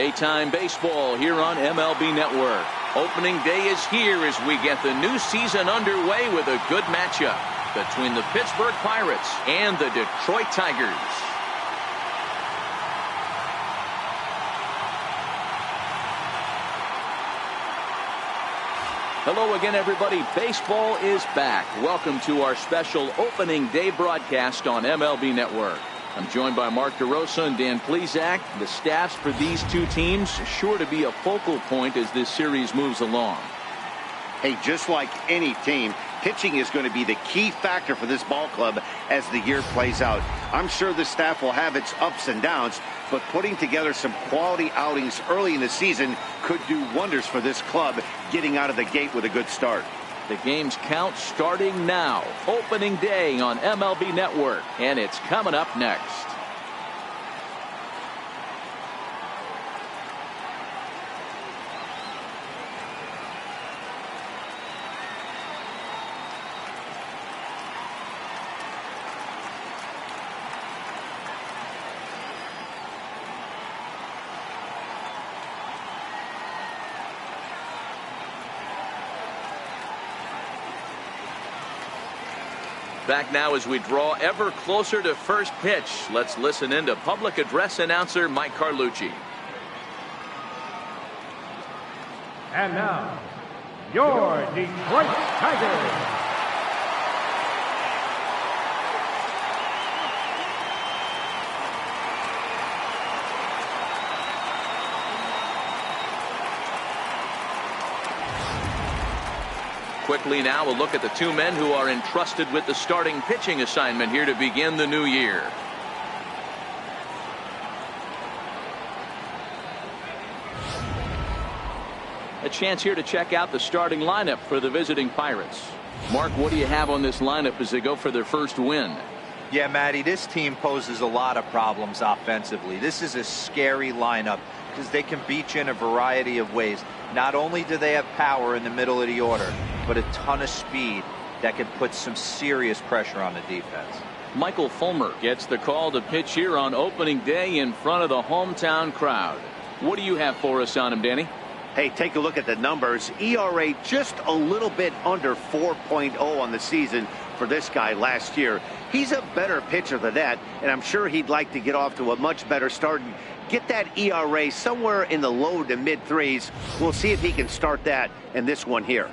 Daytime baseball here on MLB Network. Opening day is here as we get the new season underway with a good matchup between the Pittsburgh Pirates and the Detroit Tigers. Hello again, everybody. Baseball is back. Welcome to our special opening day broadcast on MLB Network. I'm joined by Mark DeRosa and Dan Plesac. The staffs for these two teams sure to be a focal point as this series moves along. Hey, just like any team, pitching is going to be the key factor for this ball club as the year plays out. I'm sure the staff will have its ups and downs, but putting together some quality outings early in the season could do wonders for this club getting out of the gate with a good start. The game's count starting now. Opening day on MLB Network, and it's coming up next. Back now as we draw ever closer to first pitch. Let's listen in to public address announcer Mike Carlucci. And now, your Detroit Tigers. Quickly now, a look at the two men who are entrusted with the starting pitching assignment here to begin the new year. A chance here to check out the starting lineup for the visiting Pirates. Mark, what do you have on this lineup as they go for their first win? Yeah, Matty, this team poses a lot of problems offensively. This is a scary lineup because they can beat you in a variety of ways. Not only do they have power in the middle of the order, but a ton of speed that can put some serious pressure on the defense. Michael Fulmer gets the call to pitch here on opening day in front of the hometown crowd. What do you have for us on him, Danny? Hey, take a look at the numbers. ERA just a little bit under 4.0 on the season for this guy last year. He's a better pitcher than that, and I'm sure he'd like to get off to a much better start and get that ERA somewhere in the low to mid threes. We'll see if he can start that in this one here.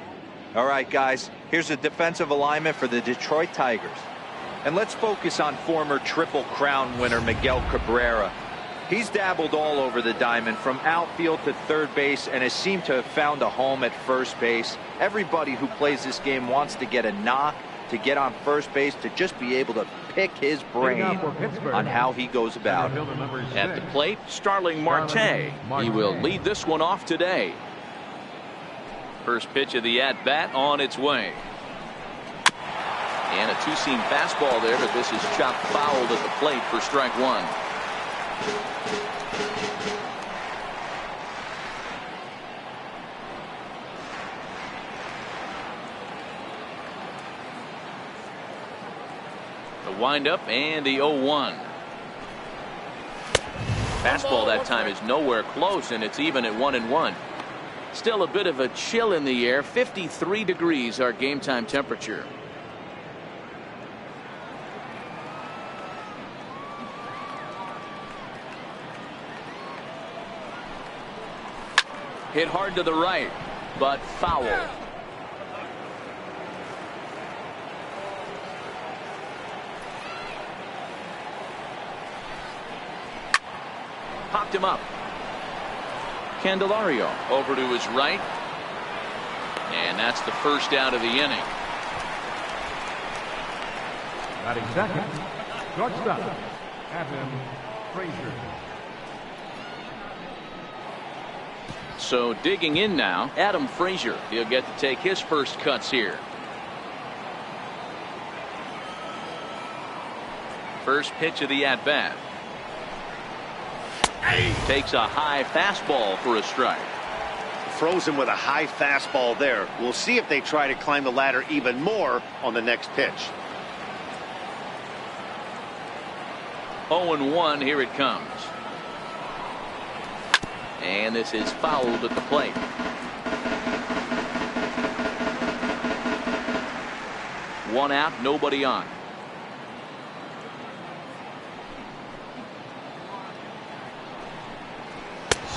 All right, guys, here's a defensive alignment for the Detroit Tigers. And let's focus on former Triple Crown winner Miguel Cabrera. He's dabbled all over the diamond from outfield to third base and has seemed to have found a home at first base. Everybody who plays this game wants to get a knock, to get on first base, to just be able to pick his brain on how he goes about it. At the plate, Starling Marte. He will lead this one off today. First pitch of the at-bat on its way. And a two-seam fastball there, but this is chopped fouled at the plate for strike one. The windup and the 0-1. Fastball that time is nowhere close, and it's even at 1-1. Still a bit of a chill in the air. 53 degrees our game time temperature. Hit hard to the right, but foul. Popped him up. Candelario over to his right. And that's the first out of the inning. Batting second, shortstop, Adam Frazier. So digging in now, Adam Frazier. He'll get to take his first cuts here. First pitch of the at-bat. Takes a high fastball for a strike. Frozen with a high fastball there. We'll see if they try to climb the ladder even more on the next pitch. 0-1, here it comes. And this is fouled at the plate. One out, nobody on.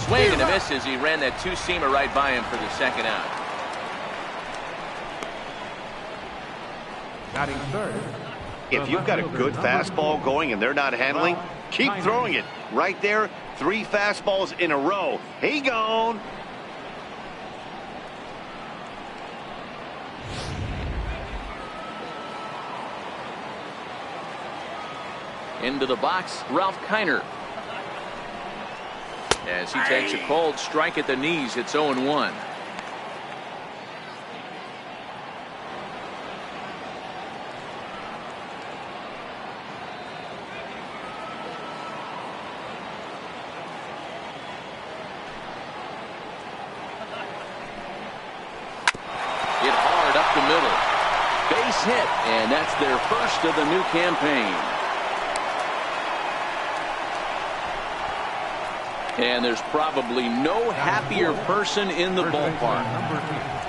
Swing and a miss as he ran that two-seamer right by him for the second out. Batting third. If you've got a good fastball going and they're not handling, keep throwing it. Right there, 3 fastballs in a row. He gone. Into the box, Ralph Kiner. As he takes a cold strike at the knees, it's 0-1. Hit hard up the middle. Base hit, and that's their first of the new campaign. And there's probably no happier person in the ballpark.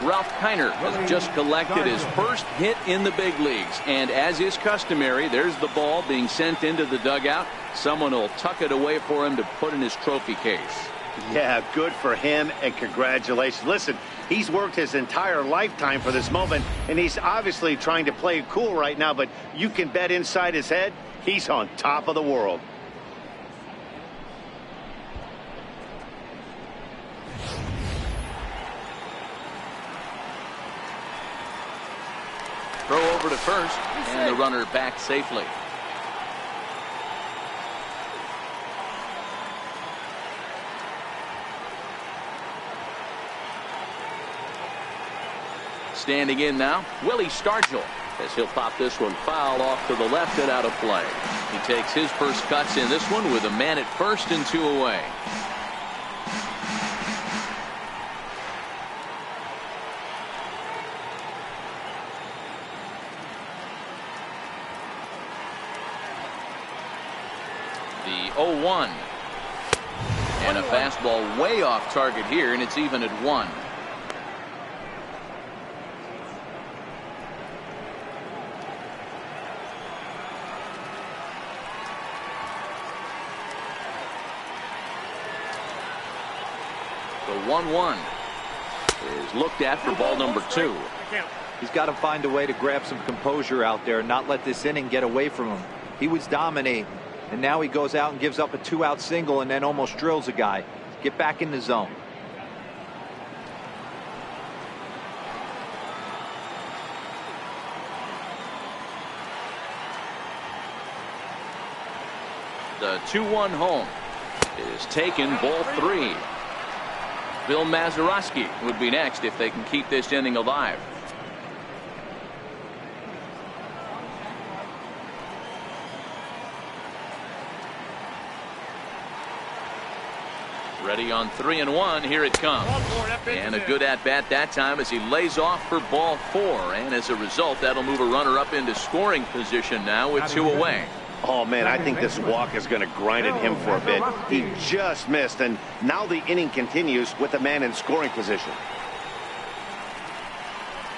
Ralph Kiner has just collected his first hit in the big leagues. And as is customary, there's the ball being sent into the dugout. Someone will tuck it away for him to put in his trophy case. Yeah, good for him, and congratulations. Listen, he's worked his entire lifetime for this moment, and he's obviously trying to play it cool right now, but you can bet inside his head, he's on top of the world. Throw over to first, and the runner back safely. Standing in now, Willie Stargell, as he'll pop this one foul off to the left and out of play. He takes his first cuts in this one with a man at first and 2 away. The 0-1. And a fastball way off target here, and it's even at 1. The 1-1 is looked at for ball number 2. He's got to find a way to grab some composure out there and not let this inning get away from him. He was dominating, and now he goes out and gives up a 2-out single and then almost drills a guy. Get back in the zone. The 2-1 home is taken, ball 3. Bill Mazeroski would be next if they can keep this inning alive. Ready on 3-1. Here it comes. And a good at-bat that time as he lays off for ball 4. And as a result, that'll move a runner up into scoring position now with 2 away. Oh, man, I think this walk is going to grind at him for a bit. He just missed, and now the inning continues with a man in scoring position.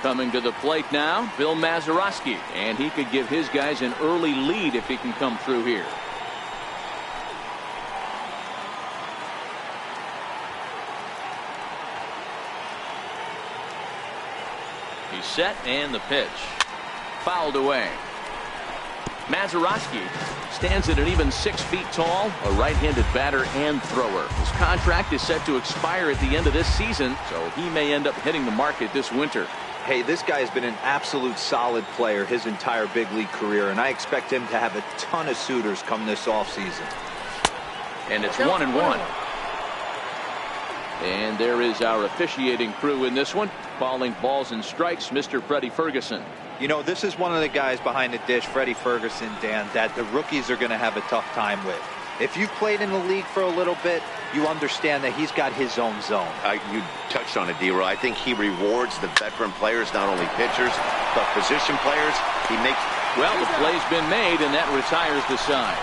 Coming to the plate now, Bill Mazeroski, and he could give his guys an early lead if he can come through here. He's set, and the pitch. Fouled away. Mazeroski stands at an even 6 feet tall, a right-handed batter and thrower. His contract is set to expire at the end of this season, so he may end up hitting the market this winter. Hey, this guy has been an absolute solid player his entire big league career, and I expect him to have a ton of suitors come this offseason. And it's 1-1. And there is our officiating crew in this one, calling balls and strikes, Mr. Freddie Ferguson. You know, this is one of the guys behind the dish, Freddie Ferguson, Dan, that the rookies are going to have a tough time with. If you've played in the league for a little bit, you understand that he's got his own zone. You touched on it, D-Roy. I think he rewards the veteran players, not only pitchers, but position players. He makes... Well, the play's been made, and that retires the side.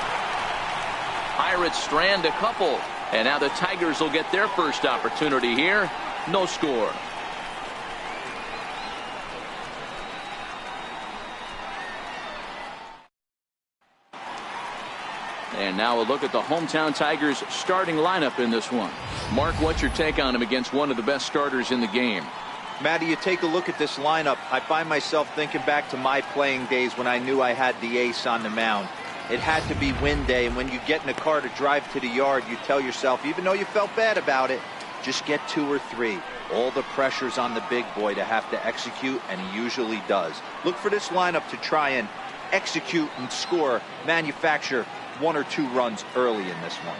Pirates strand a couple. And now the Tigers will get their first opportunity here. No score. And now a look at the hometown Tigers starting lineup in this one. Mark, what's your take on him against one of the best starters in the game? Matty, you take a look at this lineup. I find myself thinking back to my playing days when I knew I had the ace on the mound. It had to be win day, and when you get in a car to drive to the yard, you tell yourself, even though you felt bad about it, just get 2 or 3. All the pressure's on the big boy to have to execute, and he usually does. Look for this lineup to try and execute and score, manufacture 1 or 2 runs early in this one.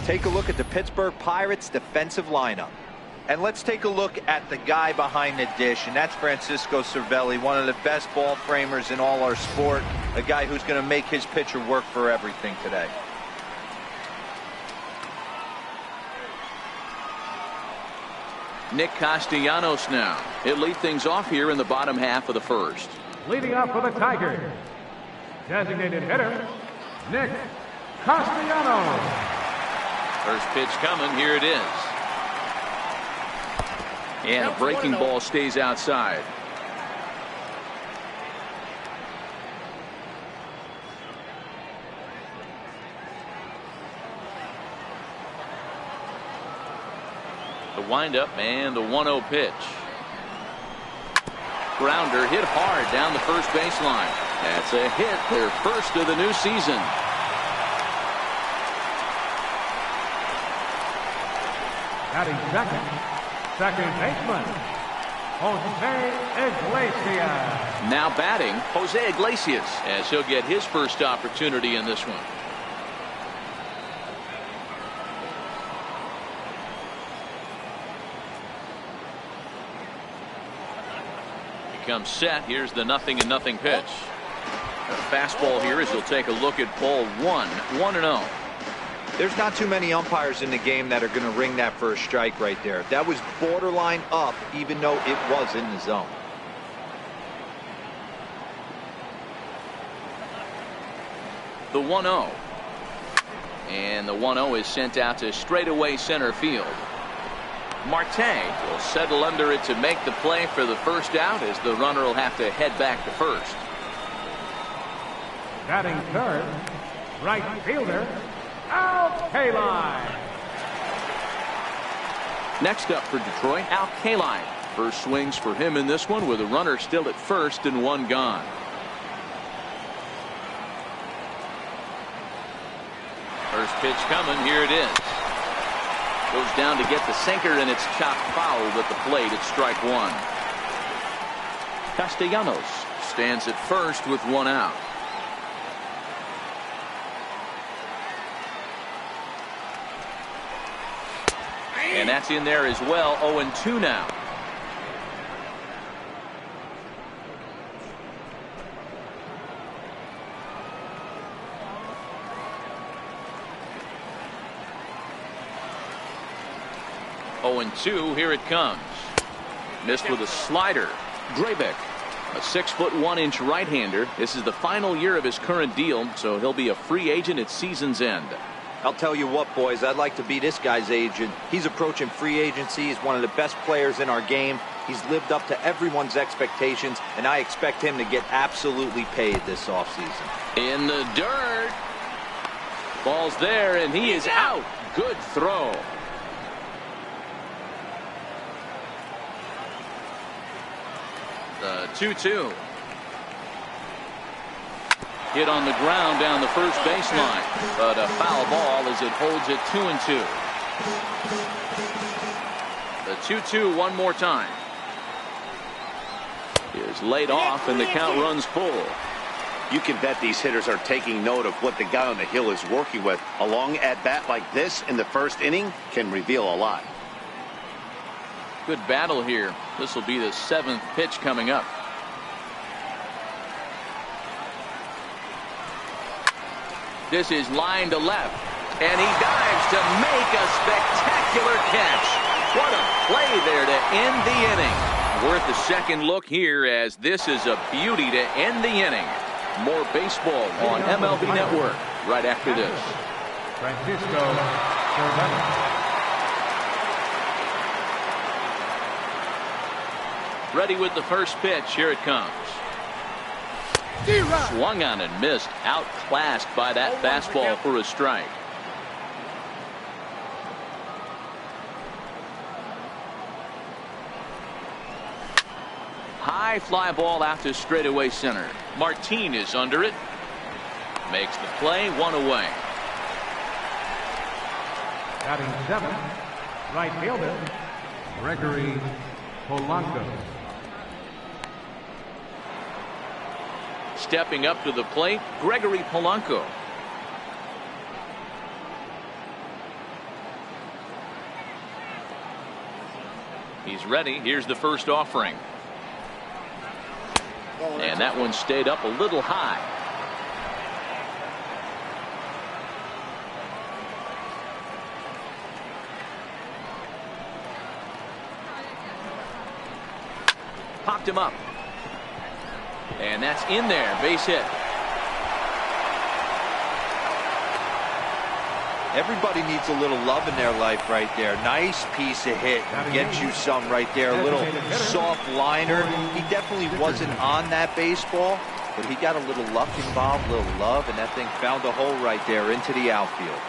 Take a look at the Pittsburgh Pirates defensive lineup. And let's take a look at the guy behind the dish, and that's Francisco Cervelli, one of the best ball framers in all our sport, a guy who's going to make his pitcher work for everything today. Nick Castellanos now. He'll lead things off here in the bottom half of the first. Leading off for the Tigers, designated hitter, Nick Castellanos. First pitch coming. Here it is. And a breaking ball stays outside. The windup and the 1-0 pitch. Grounder hit hard down the first baseline. That's a hit, their first of the new season. Batting second baseman, Jose Iglesias. Now batting, Jose Iglesias, as he'll get his first opportunity in this one. He comes set. Here's the 0-0 pitch. A fastball here as he'll take a look at ball 1, 1-0. There's not too many umpires in the game that are going to ring that for a strike right there. That was borderline up, even though it was in the zone. The 1-0. And the 1-0 is sent out to straightaway center field. Marte will settle under it to make the play for the first out, as the runner will have to head back to first. Batting third, right fielder, Al Kaline. Next up for Detroit, Al Kaline. First swings for him in this one with a runner still at first and 1 gone. First pitch coming. Here it is. Goes down to get the sinker, and it's chopped foul at the plate at strike 1. Castellanos stands at first with 1 out. And that's in there as well. 0-2 now. Here it comes. Missed with a slider. Drabek, a 6'1" right-hander. This is the final year of his current deal, so he'll be a free agent at season's end. I'll tell you what, boys, I'd like to be this guy's agent. He's approaching free agency. He's one of the best players in our game. He's lived up to everyone's expectations, and I expect him to get absolutely paid this offseason. In the dirt. Ball's there, and he is out. Good throw. The 2-2. Hit on the ground down the first baseline, but a foul ball as it holds it 2-2. The 2-2 one more time. Is laid off, and the count runs full. You can bet these hitters are taking note of what the guy on the hill is working with. A long at-bat like this in the first inning can reveal a lot. Good battle here. This will be the 7th pitch coming up. This is line to left, and he dives to make a spectacular catch. What a play there to end the inning. Worth a second look here, as this is a beauty to end the inning. More baseball on MLB Network right after this. Francisco Cervelli. Ready with the first pitch. Here it comes. Swung on and missed. Outclassed by that fastball for a strike. High fly ball out to straightaway center. Martin is under it. Makes the play, one away. Batting 7th, right fielder, Gregory Polanco. Stepping up to the plate, Gregory Polanco. He's ready. Here's the first offering. And that one stayed up a little high. Popped him up. And that's in there. Base hit. Everybody needs a little love in their life right there. Nice piece of hit. Gets you some right there. A little soft liner. He definitely wasn't on that baseball, but he got a little luck involved, a little love, and that thing found a hole right there into the outfield.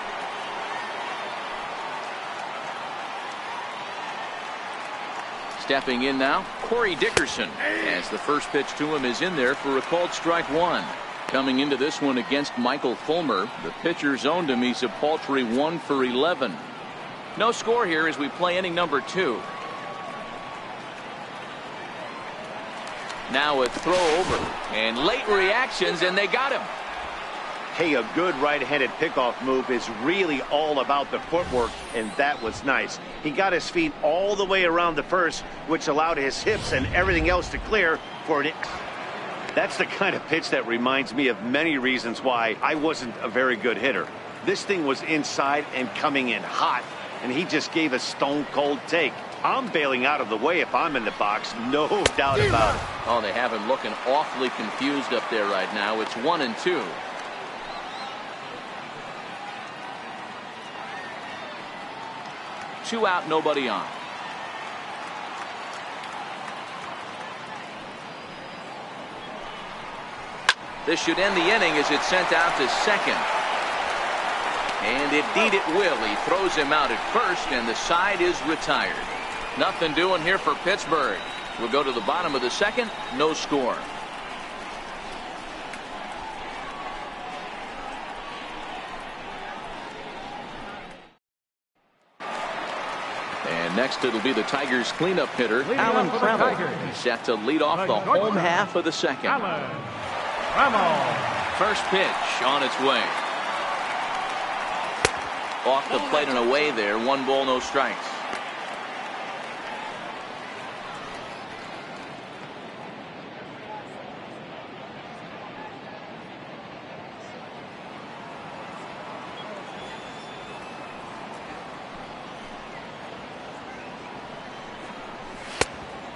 Stepping in now, Corey Dickerson, as the first pitch to him is in there for a called strike one. Coming into this one against Michael Fulmer, the pitcher's owned him. He's a paltry 1 for 11. No score here as we play inning number 2. Now a throw over and late reactions, and they got him. Hey, a good right-handed pickoff move is really all about the footwork, and that was nice. He got his feet all the way around the first, which allowed his hips and everything else to clear for an... That's the kind of pitch that reminds me of many reasons why I wasn't a very good hitter. This thing was inside and coming in hot, and he just gave a stone-cold take. I'm bailing out of the way if I'm in the box, no doubt about it. Oh, they have him looking awfully confused up there right now. It's 1-2. Two out, nobody on. This should end the inning as it's sent out to second. And indeed it will. He throws him out at first, and the side is retired. Nothing doing here for Pittsburgh. We'll go to the bottom of the second. No score. Next, it'll be the Tigers' cleanup hitter, Alan Trammell. He's set to lead off the home half of the second. Alan Trammell. First pitch on its way. Off the plate and away there. 1 ball, no strikes.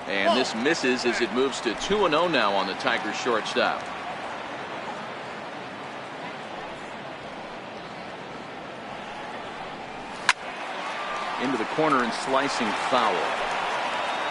And this misses as it moves to 2-0 now on the Tigers shortstop. Into the corner and slicing foul.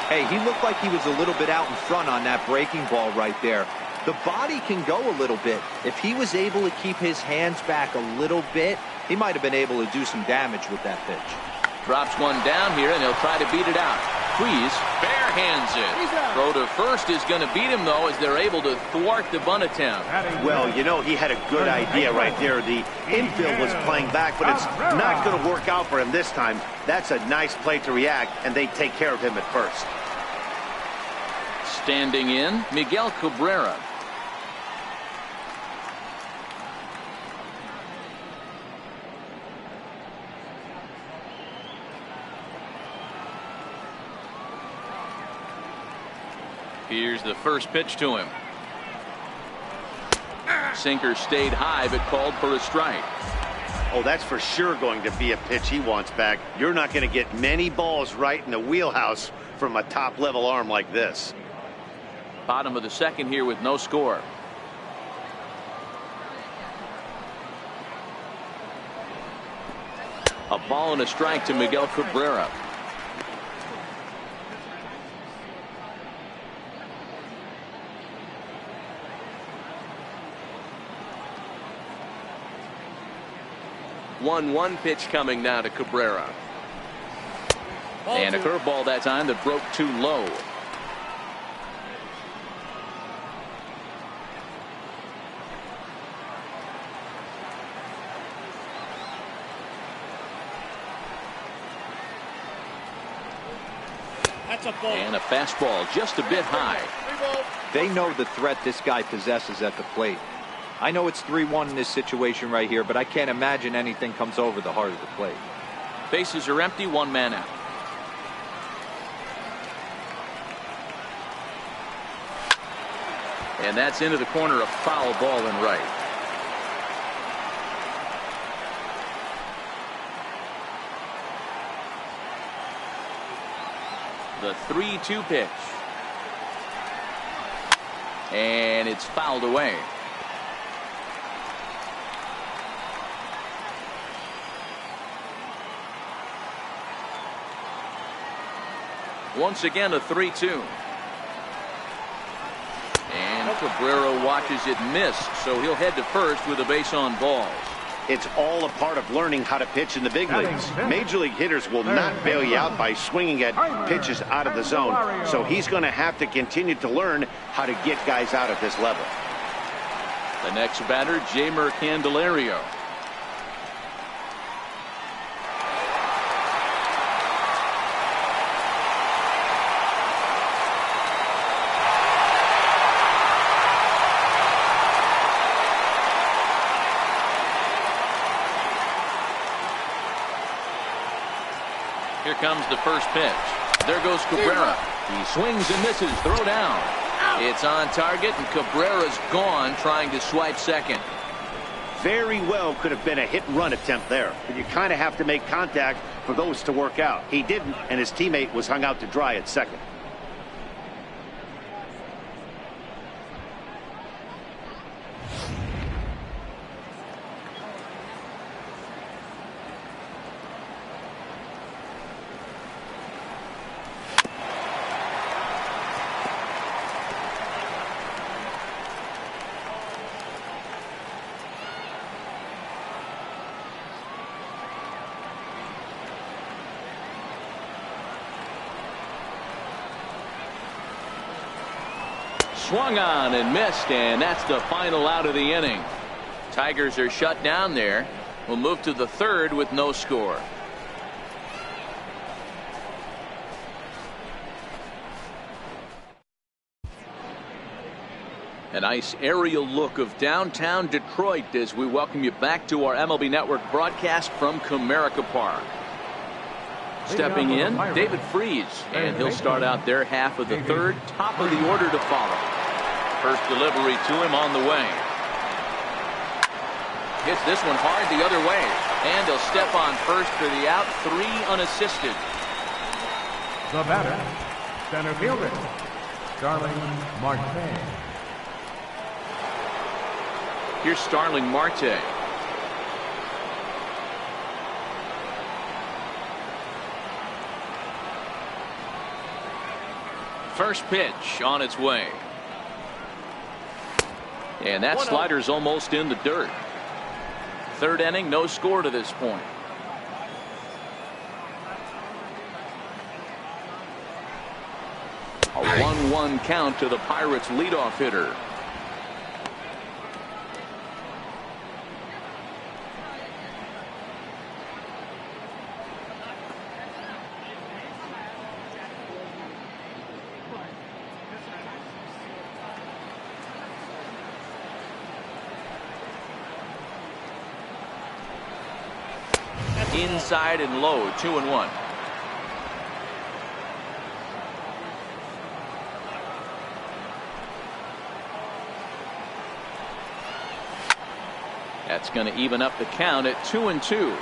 Hey, he looked like he was a little bit out in front on that breaking ball right there. The body can go a little bit. If he was able to keep his hands back a little bit, he might have been able to do some damage with that pitch. Drops one down here, and he'll try to beat it out. Freeze barehands it. Throw to first is going to beat him, though, as they're able to thwart the bunt attempt. Well, you know, he had a good idea right there. The infield was playing back, but it's not going to work out for him this time. That's a nice play to react, and they take care of him at first. Standing in, Miguel Cabrera. Here's the first pitch to him. Sinker stayed high, but called for a strike. Oh, that's for sure going to be a pitch he wants back. You're not going to get many balls right in the wheelhouse from a top-level arm like this. Bottom of the second here with no score. A ball and a strike to Miguel Cabrera. One pitch coming now to Cabrera. And a curveball that time that broke too low. And a fastball just a bit high. They know the threat this guy possesses at the plate. I know it's 3-1 in this situation right here, but I can't imagine anything comes over the heart of the plate. Bases are empty, one man out. And that's into the corner, a foul ball and right. The 3-2 pitch. And it's fouled away. Once again, a 3-2. And Cabrera watches it miss, so he'll head to first with a base on balls. It's all a part of learning how to pitch in the big leagues. Major league hitters will not bail you out by swinging at pitches out of the zone. So he's going to have to continue to learn how to get guys out at this level. The next batter, Jeimer Candelario. Here comes the first pitch. There goes Cabrera. He swings and misses. Throw down. It's on target, and Cabrera's gone trying to swipe second. Very well could have been a hit-and-run attempt there, but you kind of have to make contact for those to work out. He didn't, and his teammate was hung out to dry at second. Swung on and missed, and that's the final out of the inning. Tigers are shut down there. We'll move to the third with no score. A nice aerial look of downtown Detroit as we welcome you back to our MLB Network broadcast from Comerica Park. Stepping in, David Freese, and he'll start out their half of the third, top of the order to follow. First delivery to him on the way. Hits this one hard the other way, and he'll step on first for the out, 3 unassisted. The batter, center fielder, Starling Marte. Here's Starling Marte. First pitch on its way. And that slider's almost in the dirt. Third inning, no score to this point. A 1-1 count to the Pirates leadoff hitter. Inside and low, 2-1. That's going to even up the count at 2-2.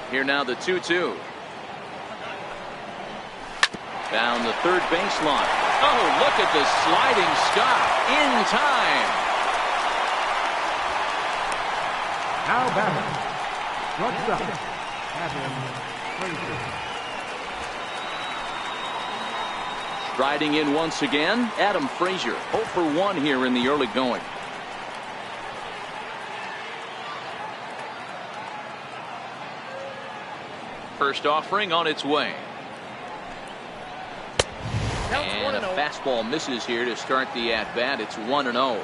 Here now the 2-2. Down the third baseline. Oh, look at the sliding stop in time. Now batting. Shortstop. Adam Frazier. Striding in once again, Adam Frazier. 0 for 1 here in the early going. First offering on its way. And a fastball misses here to start the at-bat. It's 1-0.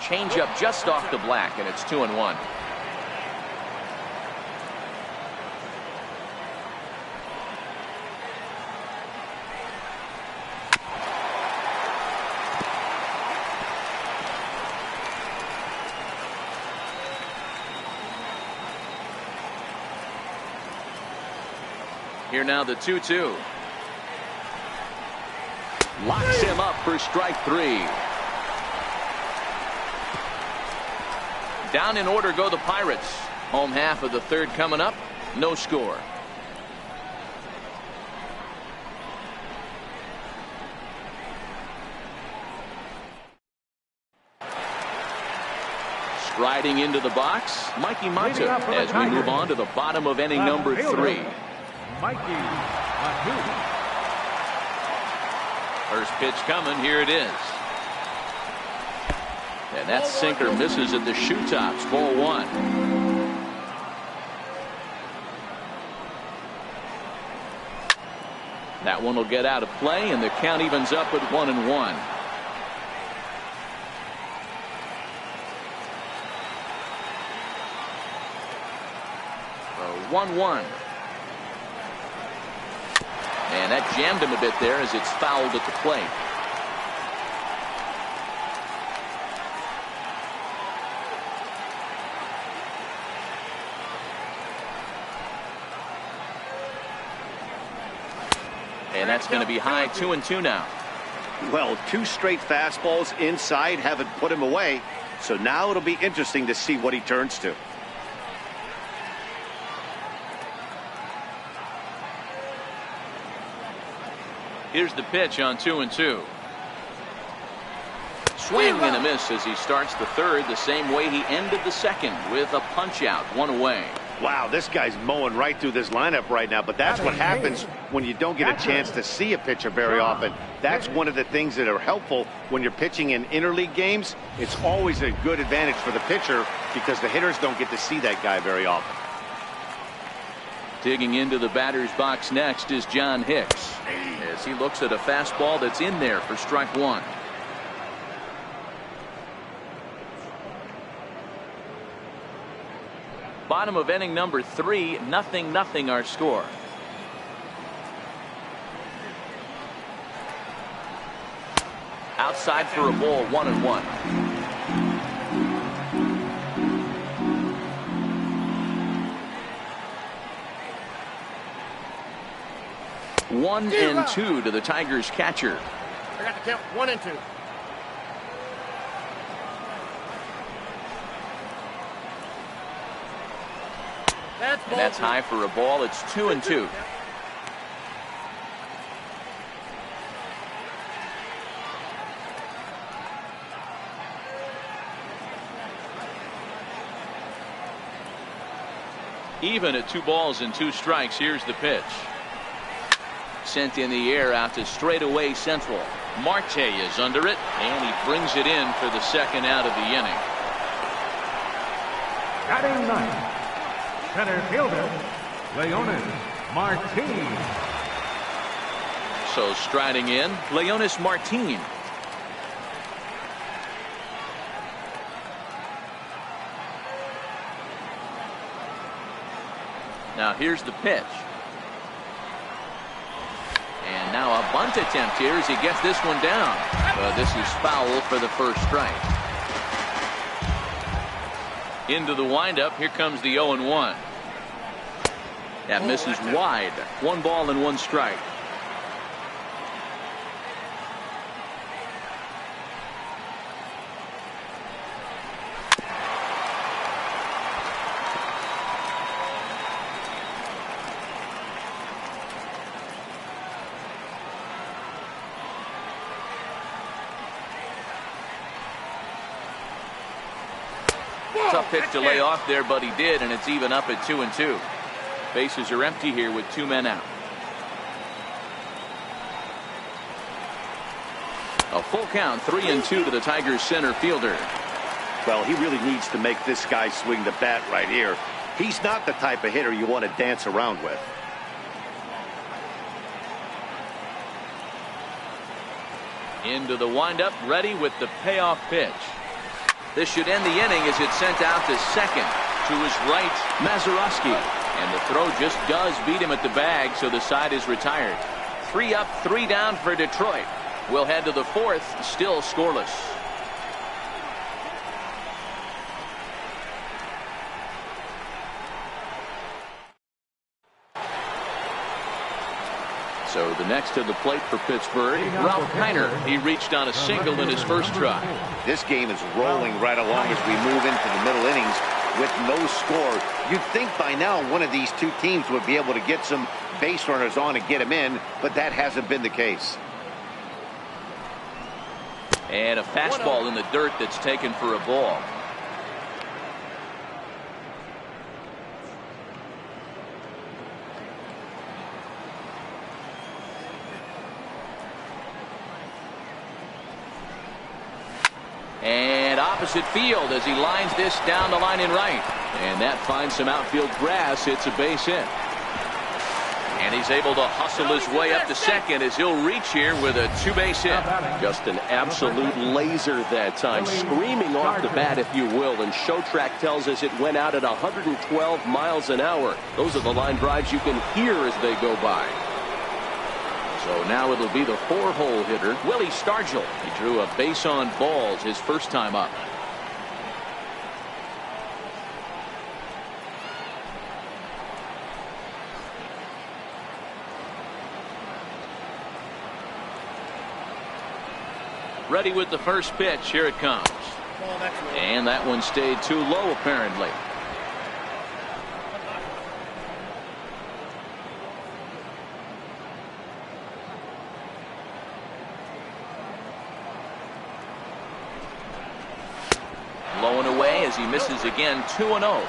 Change up just off the black, and it's 2-1. Here now the 2-2. Locks him up for strike 3. Down in order go the Pirates. Home half of the third coming up. No score. Striding into the box, Mikey Mata, as we move on to the bottom of inning number 3. Mikey Mata. First pitch coming. Here it is. And that sinker misses at the shoe tops. Ball 1. That one will get out of play, and the count evens up at 1-1. 1-1. And that jammed him a bit there as it's fouled at the plate. And that's going to be high. 2-2 now. Well, 2 straight fastballs inside haven't put him away. So now it'll be interesting to see what he turns to. Here's the pitch on 2-2. Swing and a miss as he starts the third the same way he ended the second, with a punch out, 1 away. Wow, this guy's mowing right through this lineup right now, but that's what happens when you don't get a chance to see a pitcher very often. That's one of the things that are helpful when you're pitching in interleague games. It's always a good advantage for the pitcher because the hitters don't get to see that guy very often. Digging into the batter's box next is John Hicks as he looks at a fastball that's in there for strike 1. Bottom of inning number 3, 0-0 our score. Outside for a ball, 1-1. One and 2 to the Tigers catcher. I got the count. 1 and 2. And that's high for a ball. It's 2-2. Even at 2 balls and 2 strikes. Here's the pitch. Sent in the air out to straightaway central. Marte is under it, and he brings it in for the second out of the inning. Batting ninth, center fielder, Leonis Martin. So striding in, Leonis Martin. Now here's the pitch. And now a bunt attempt here as he gets this one down. This is foul for the first strike. Into the windup. Here comes the 0-1. That misses wide. 1 ball and 1 strike. Tough pitch to lay off there, but he did, and it's even up at 2-2. Bases are empty here with 2 men out. A full count, 3-2 to the Tigers center fielder. Well, he really needs to make this guy swing the bat right here. He's not the type of hitter you want to dance around with. Into the windup, ready with the payoff pitch. This should end the inning as it's sent out to second. To his right, Mazeroski. And the throw just does beat him at the bag, so the side is retired. 3 up, 3 down for Detroit. We'll head to the 4th, still scoreless. So the next to the plate for Pittsburgh, Ralph Kiner. He reached on a single in his first try. This game is rolling right along as we move into the middle innings with no score. You'd think by now one of these two teams would be able to get some base runners on and get them in, but that hasn't been the case. And a fastball in the dirt that's taken for a ball. And opposite field as he lines this down the line in right. And that finds some outfield grass. It's a base hit. And he's able to hustle his way up to second as he'll reach here with a 2-base hit. Just an absolute laser that time. Screaming off the bat, if you will. And Show Track tells us it went out at 112 miles an hour. Those are the line drives you can hear as they go by. So now it'll be the 4-hole hitter, Willie Stargell. He drew a base on balls his first time up. Ready with the first pitch. Here it comes. And that one stayed too low apparently. Blowing away as he misses again. 2-0.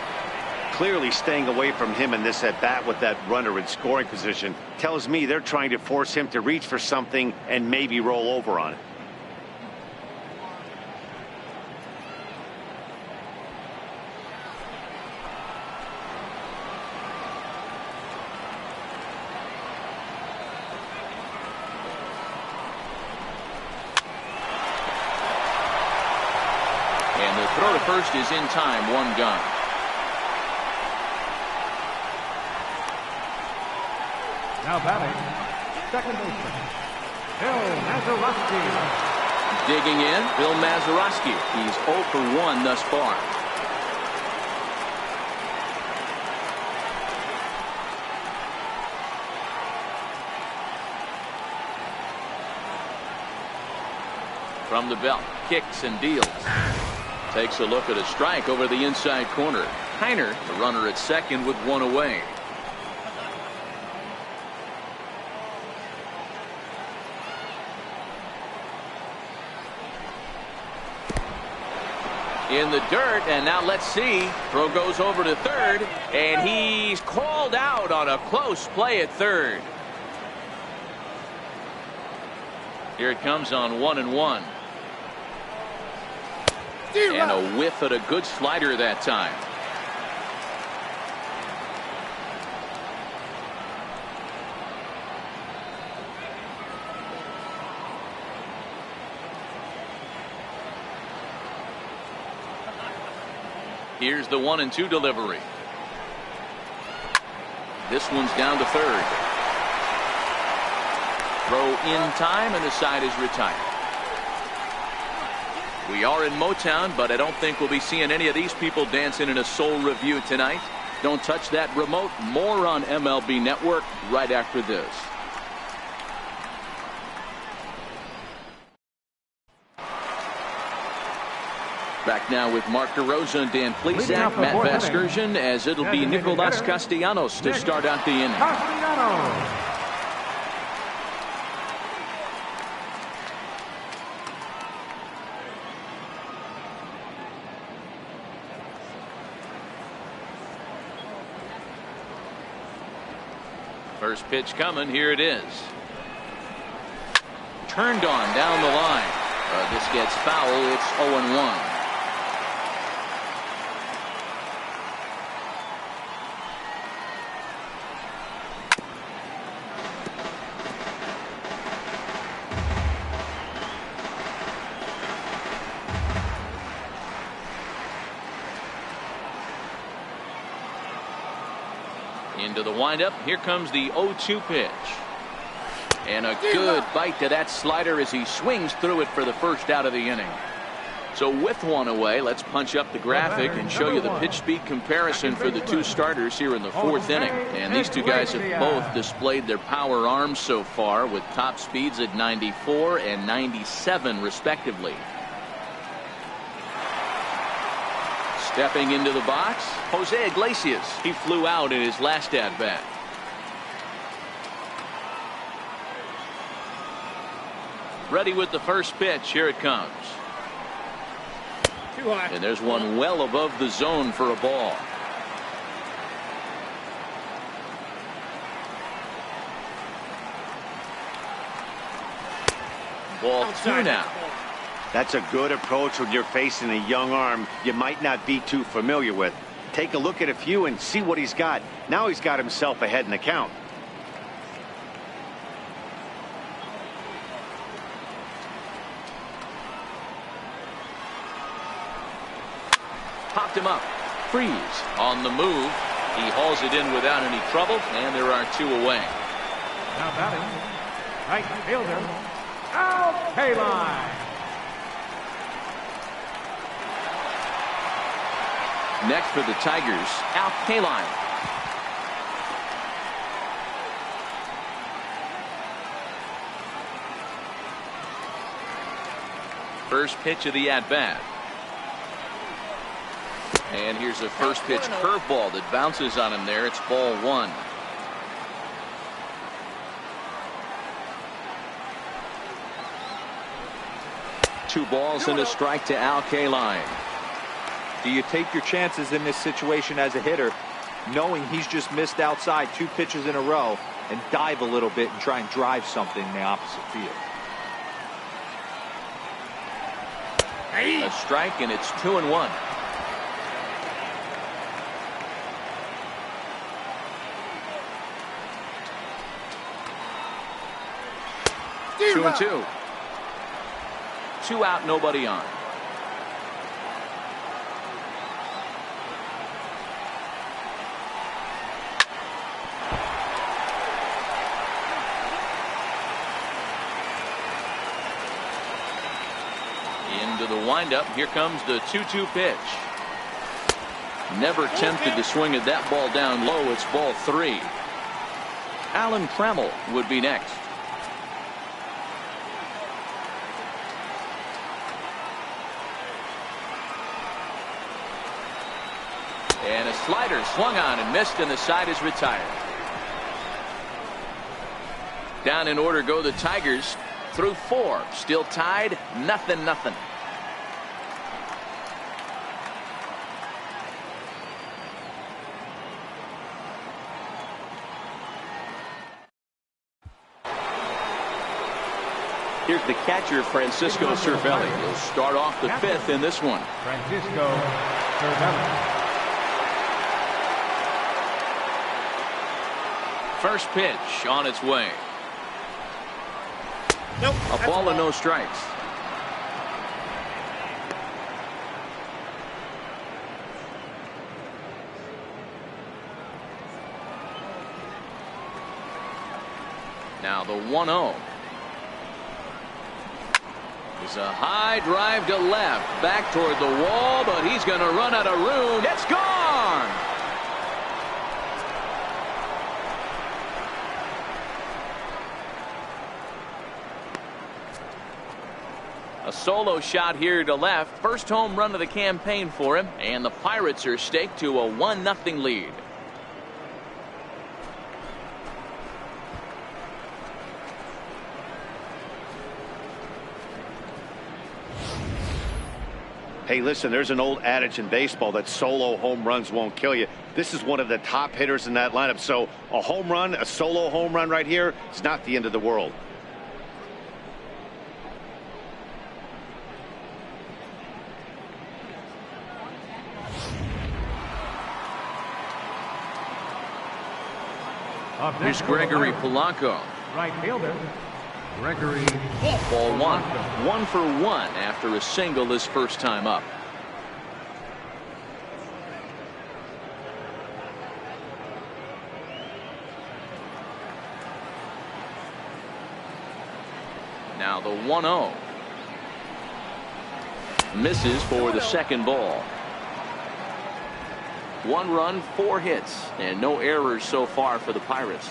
Clearly staying away from him in this at bat with that runner in scoring position tells me they're trying to force him to reach for something and maybe roll over on it. Throw to first is in time. 1 gone. Now batting, second baseman, Bill Mazeroski. Digging in, Bill Mazeroski. He's 0 for 1 thus far. From the belt, kicks and deals. Takes a look at a strike over the inside corner. Kiner, the runner at second with 1 away. In the dirt, and now let's see. Throw goes over to third, and he's called out on a close play at third. Here it comes on 1-1. And a whiff at a good slider that time. Here's the 1-2 delivery. This one's down to third. Throw in time, and the side is retired. We are in Motown, but I don't think we'll be seeing any of these people dancing in a soul review tonight. Don't touch that remote. More on MLB Network right after this. Back now with Mark DeRosa and Dan Plesac, Matt Vasgersian, as it'll be Nicolas Castellanos to start out the inning. First pitch coming. Here it is. Turned on down the line. This gets foul. It's 0-1. Into the windup. Here comes the 0-2 pitch. And a good bite to that slider as he swings through it for the first out of the inning. So with one away, let's punch up the graphic and show you the pitch speed comparison for the two starters here in the fourth inning. And these two guys have both displayed their power arms so far, with top speeds at 94 and 97 respectively. Stepping into the box, Jose Iglesias. He flew out in his last at-bat. Ready with the first pitch. Here it comes. Too high. And there's one well above the zone for a ball. Ball two now. That's a good approach when you're facing a young arm you might not be too familiar with. Take a look at a few and see what he's got. Now he's got himself ahead in the count. Popped him up. Freeze on the move. He hauls it in without any trouble, and there are two away. Now batting, right fielder, Al Kaline. Next for the Tigers, Al Kaline. First pitch of the at-bat. And here's a first pitch curveball that bounces on him there. It's ball one. Two balls and a strike to Al Kaline. Do you take your chances in this situation as a hitter, knowing he's just missed outside two pitches in a row, and dive a little bit and try and drive something in the opposite field? A strike, and it's 2-1. Two and two. Two out, nobody on. Into the windup. Here comes the 2-2 pitch. Never tempted to swing at that ball down low. It's ball three. Alan Trammell would be next. And a slider swung on and missed, and the side is retired. Down in order go the Tigers through four. Still tied, 0-0. Here's the catcher, Francisco Cervelli. He'll start off the fifth in this one. Francisco Cervelli. First pitch on its way. Nope. A ball and no strikes. Now the 1-0. It's a high drive to left, back toward the wall, but he's going to run out of room. It's gone. A solo shot here to left. First home run of the campaign for him, and the Pirates are staked to a 1-0 lead. Hey, listen, there's an old adage in baseball that solo home runs won't kill you. This is one of the top hitters in that lineup. So a home run, a solo home run right here, it's not the end of the world. Here's Gregory Polanco. Right fielder, Gregory. Ball one. 1 for 1 after a single his first time up. Now the 1-0. Misses for the second ball. 1 run, 4 hits, and no errors so far for the Pirates.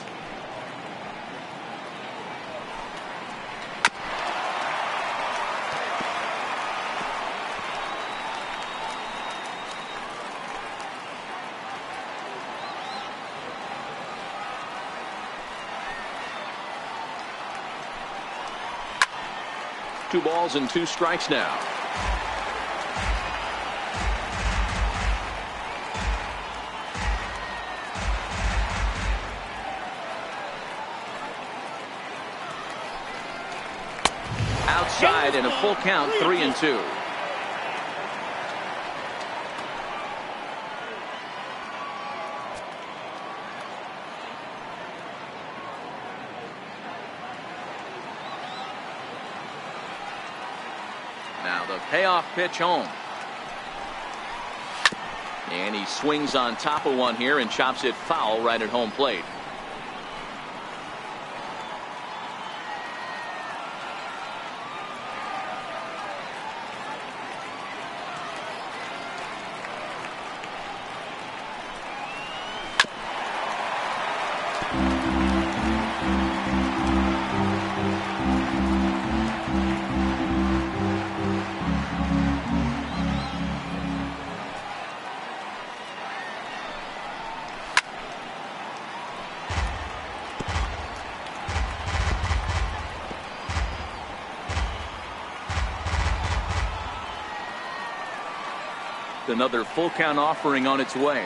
Two balls and 2 strikes now. Outside in a full count, 3-2. Now the payoff pitch home. And he swings on top of one here and chops it foul right at home plate. Another full count offering on its way.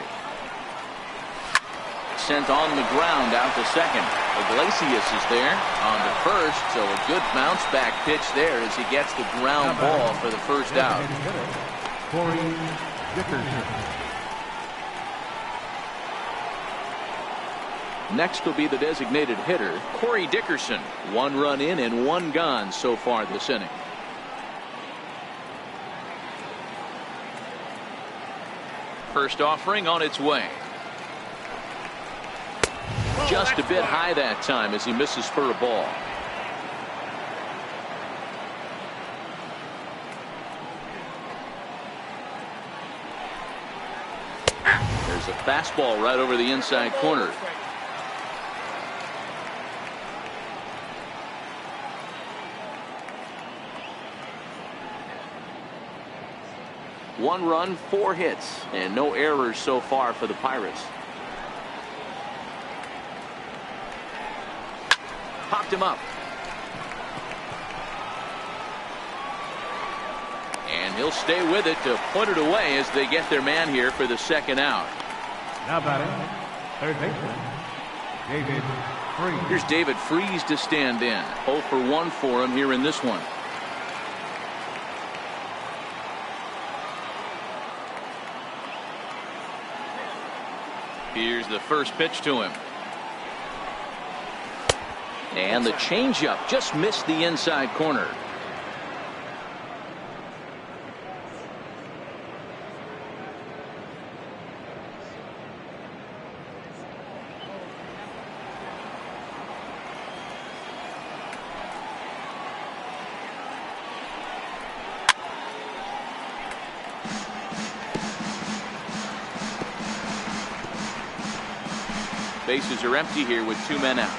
Sent on the ground out to second. Iglesias is there on to first, so a good bounce back pitch there as he gets the ground ball for the first out. Next will be the designated hitter, Corey Dickerson. 1 run in and 1 gone so far this inning. First offering on its way. Just a bit high that time as he misses for a ball. There's a fastball right over the inside corner. One run, 4 hits, and no errors so far for the Pirates. Popped him up. And he'll stay with it to put it away as they get their man here for the second out. Now batting, third baseman, David Freese. Here's David Freese to stand in. 0 for 1 for him here in this one. Here's the first pitch to him. And the changeup just missed the inside corner. Bases are empty here with 2 men out.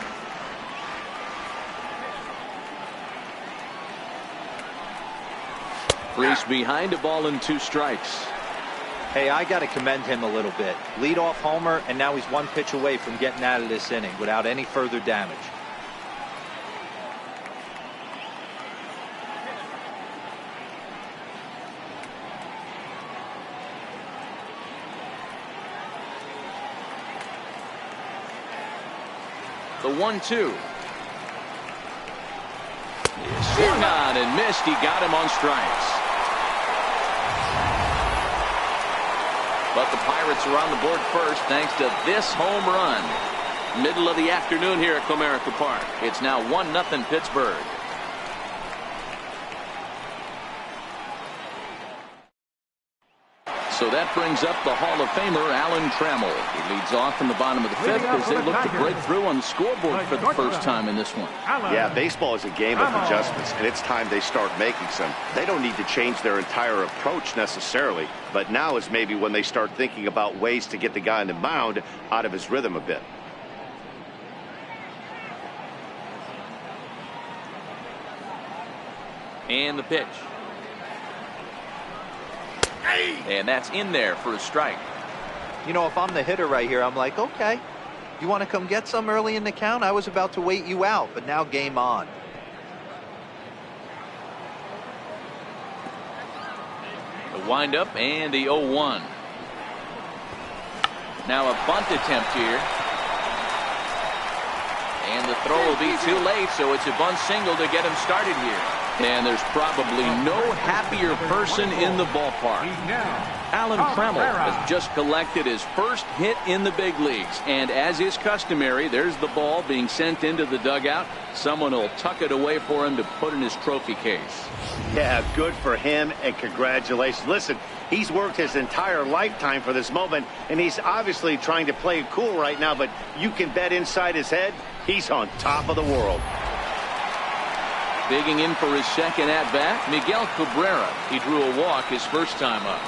Freese behind, a ball and 2 strikes. Hey, I got to commend him a little bit. Leadoff homer, and now he's 1 pitch away from getting out of this inning without any further damage. The 1-2. Swung on and missed. He got him on strikes. But the Pirates are on the board first thanks to this home run. Middle of the afternoon here at Comerica Park. It's now 1-0 Pittsburgh. So that brings up the Hall of Famer Alan Trammell. He leads off in the bottom of the 5th as they look to break through on the scoreboard for the first time in this one. Yeah, baseball is a game of adjustments, and it's time they start making some. They don't need to change their entire approach necessarily, but now is maybe when they start thinking about ways to get the guy on the mound out of his rhythm a bit. And the pitch. And that's in there for a strike. You know, if I'm the hitter right here, I'm like, okay, you want to come get some early in the count? I was about to wait you out, but now game on. The windup and the 0-1. Now a bunt attempt here. And the throw will be too late, so it's a bunt single to get him started here. And there's probably no happier person in the ballpark. Alan Trammell has just collected his first hit in the big leagues. And as is customary, there's the ball being sent into the dugout. Someone will tuck it away for him to put in his trophy case. Yeah, good for him, and congratulations. Listen, he's worked his entire lifetime for this moment, and he's obviously trying to play it cool right now, but you can bet inside his head, he's on top of the world. Digging in for his second at-bat, Miguel Cabrera. He drew a walk his first time up.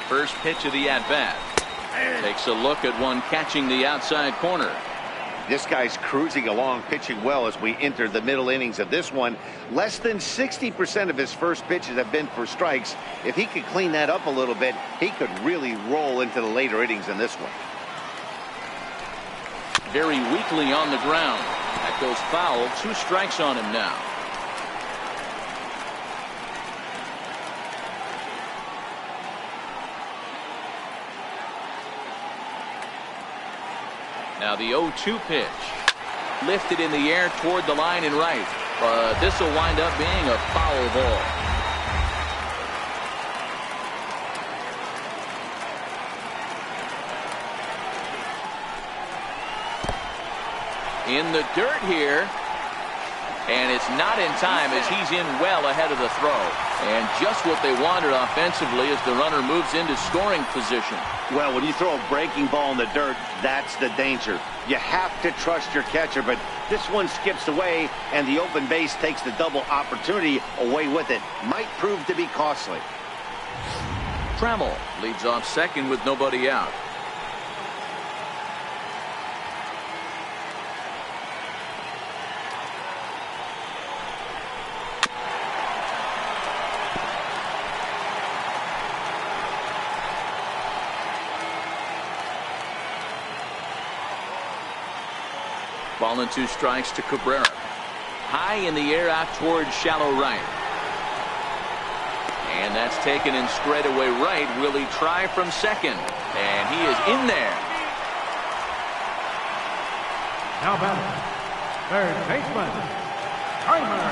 First pitch of the at-bat. Takes a look at one catching the outside corner. This guy's cruising along, pitching well as we enter the middle innings of this one. Less than 60% of his first pitches have been for strikes. If he could clean that up a little bit, he could really roll into the later innings in this one. Very weakly on the ground. That goes foul. 2 strikes on him now. Now the 0-2 pitch. Lifted in the air toward the line and right. But this will wind up being a foul ball. In the dirt here. And it's not in time as he's in well ahead of the throw. And just what they wanted offensively as the runner moves into scoring position. Well, when you throw a breaking ball in the dirt, that's the danger. You have to trust your catcher, but this one skips away, and the open base takes the double opportunity away with it. Might prove to be costly. Trammell leads off second with nobody out. Ball and 2 strikes to Cabrera. High in the air out towards shallow right. And that's taken in straightaway right. Will he try from second? And he is in there. Now batting, third baseman, Jeimer.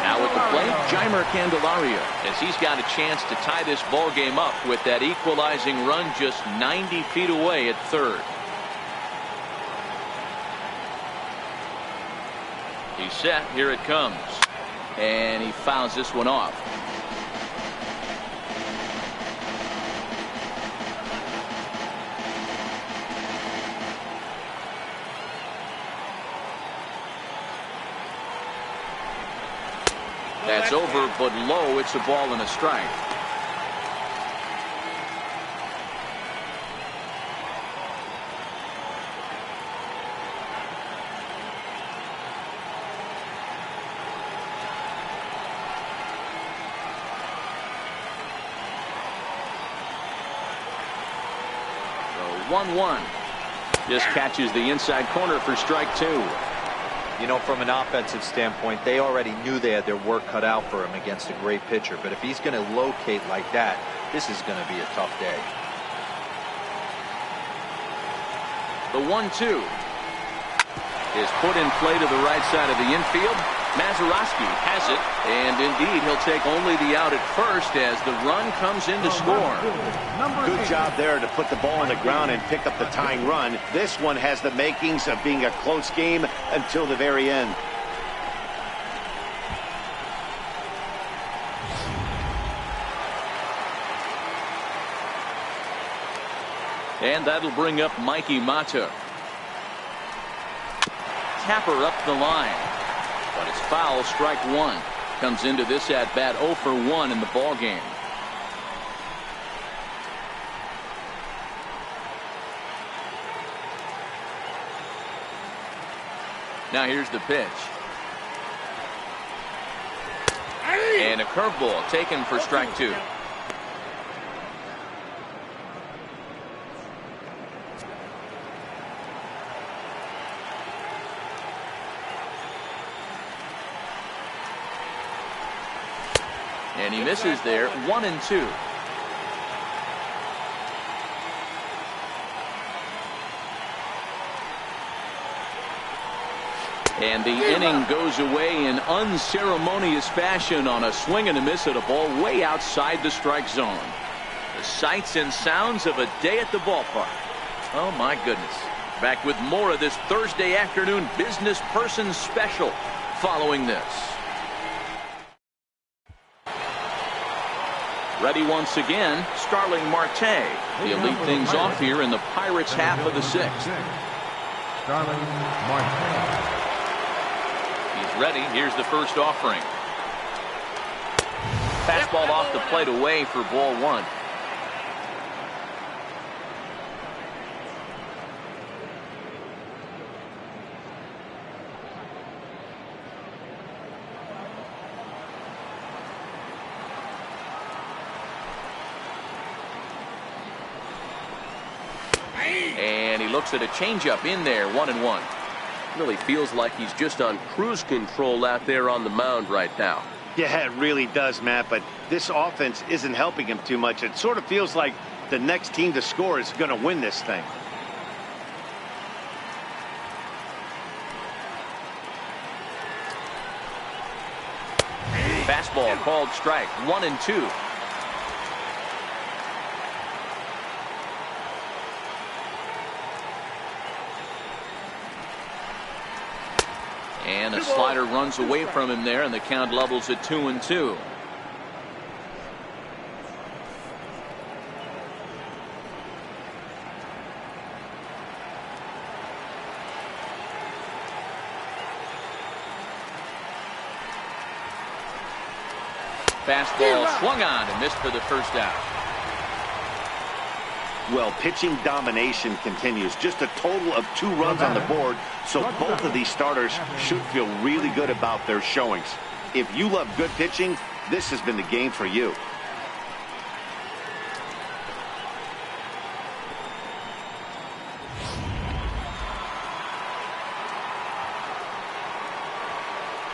Now at the plate, Jeimer Candelario, as he's got a chance to tie this ball game up with that equalizing run just 90 feet away at third. He's set. Here it comes. And he fouls this one off. That's over, but low. It's a ball and a strike. So 1-1. Just catches the inside corner for strike 2. You know, from an offensive standpoint, they already knew they had their work cut out for him against a great pitcher. But if he's going to locate like that, this is going to be a tough day. The 1-2 is put in play to the right side of the infield. Mazeroski has it, and indeed he'll take only the out at first as the run comes in to score. Good job there to put the ball on the ground and pick up the tying run. This one has the makings of being a close game until the very end. And that'll bring up Mikey Mata. Tapper up the line. But it's foul, strike 1. Comes into this at bat 0 for 1 in the ball game. Now here's the pitch. And a curveball taken for strike 2. And he misses there, 1-2. And the inning goes away in unceremonious fashion on a swing and a miss at a ball way outside the strike zone. The sights and sounds of a day at the ballpark. Oh my goodness. Back with more of this Thursday afternoon business person special following this. Ready once again, Starling Marte. He'll lead things off here in the Pirates' half of the 6th. Starling Marte. He's ready. Here's the first offering. Fastball off the plate away for ball 1. And he looks at a changeup in there, 1-1. Really feels like he's just on cruise control out there on the mound right now. Yeah, it really does, Matt, but this offense isn't helping him too much. It sort of feels like the next team to score is going to win this thing. Fastball called strike, 1-2. And a slider runs away from him there, and the count levels at 2-2. Fastball swung on and missed for the first out. Well, pitching domination continues. Just a total of 2 runs on the board, so both of these starters should feel really good about their showings. If you love good pitching, this has been the game for you.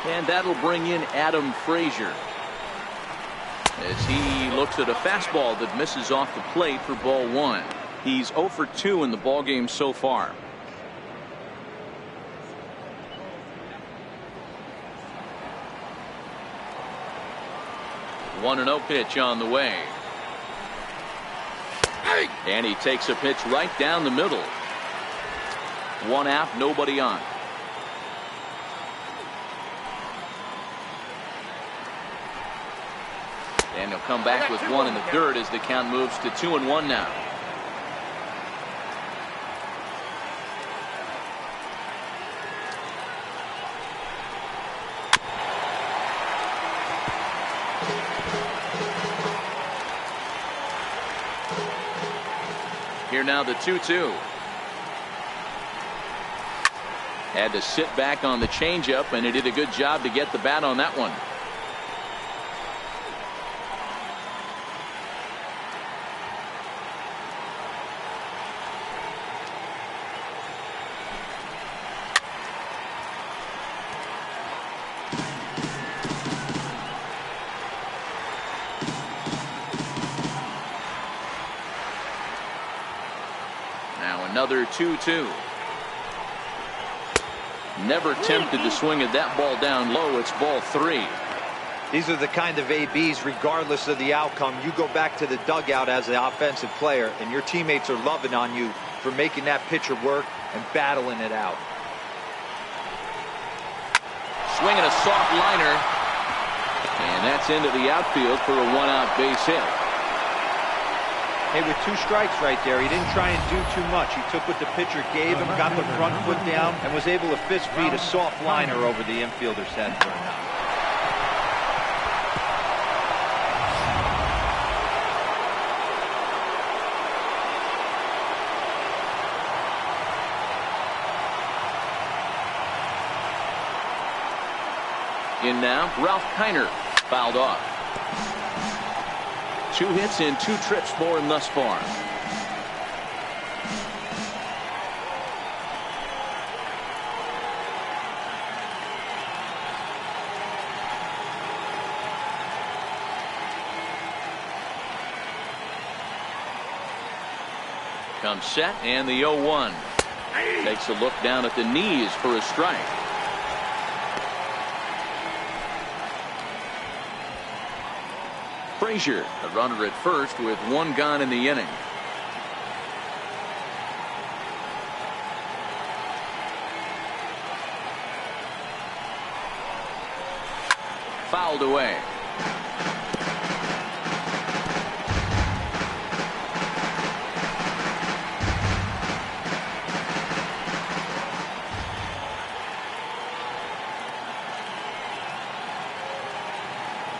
And that'll bring in Adam Frazier as he looks at a fastball that misses off the plate for ball 1. He's 0 for 2 in the ball game so far. One 1-0 pitch on the way. And he takes a pitch right down the middle. 1 out, nobody on. And he'll come back with 1 in the third as the count moves to 2-1 now. Here now the 2-2. Had to sit back on the changeup, and he did a good job to get the bat on that one. Now another 2-2. Never tempted to swing at that ball down low. It's ball 3. These are the kind of ABs, regardless of the outcome. You go back to the dugout as an offensive player, and your teammates are loving on you for making that pitcher work and battling it out. Swinging a soft liner. And that's into the outfield for a 1-out base hit. Hey, with 2 strikes right there, he didn't try and do too much. He took what the pitcher gave him, got the front foot down, and was able to fist feed a soft liner over the infielder's head for an out. In now, Ralph Kiner, fouled off. 2 hits and 2 trips for him thus far. Comes set, and the 0-1. Takes a look down at the knees for a strike. Frazier, the runner at first with 1 gone in the inning. Fouled away.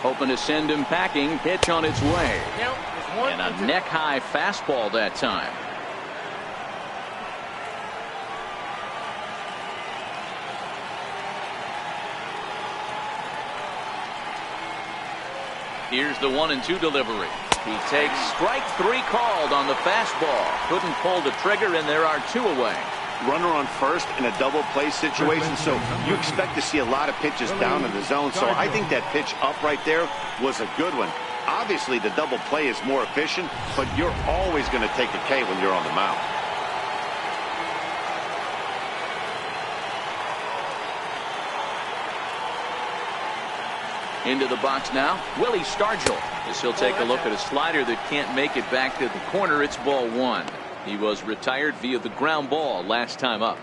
Hoping to send him packing. Pitch on its way. And a neck-high fastball that time. Here's the 1-2 delivery. He takes strike 3 called on the fastball. Couldn't pull the trigger, and there are 2 away. Runner on first in a double play situation, so you expect to see a lot of pitches down in the zone. So I think that pitch up right there was a good one. Obviously, the double play is more efficient, but you're always going to take a K when you're on the mound. Into the box now, Willie Stargell, as he'll take a look at a slider that can't make it back to the corner. It's ball 1. He was retired via the ground ball last time up.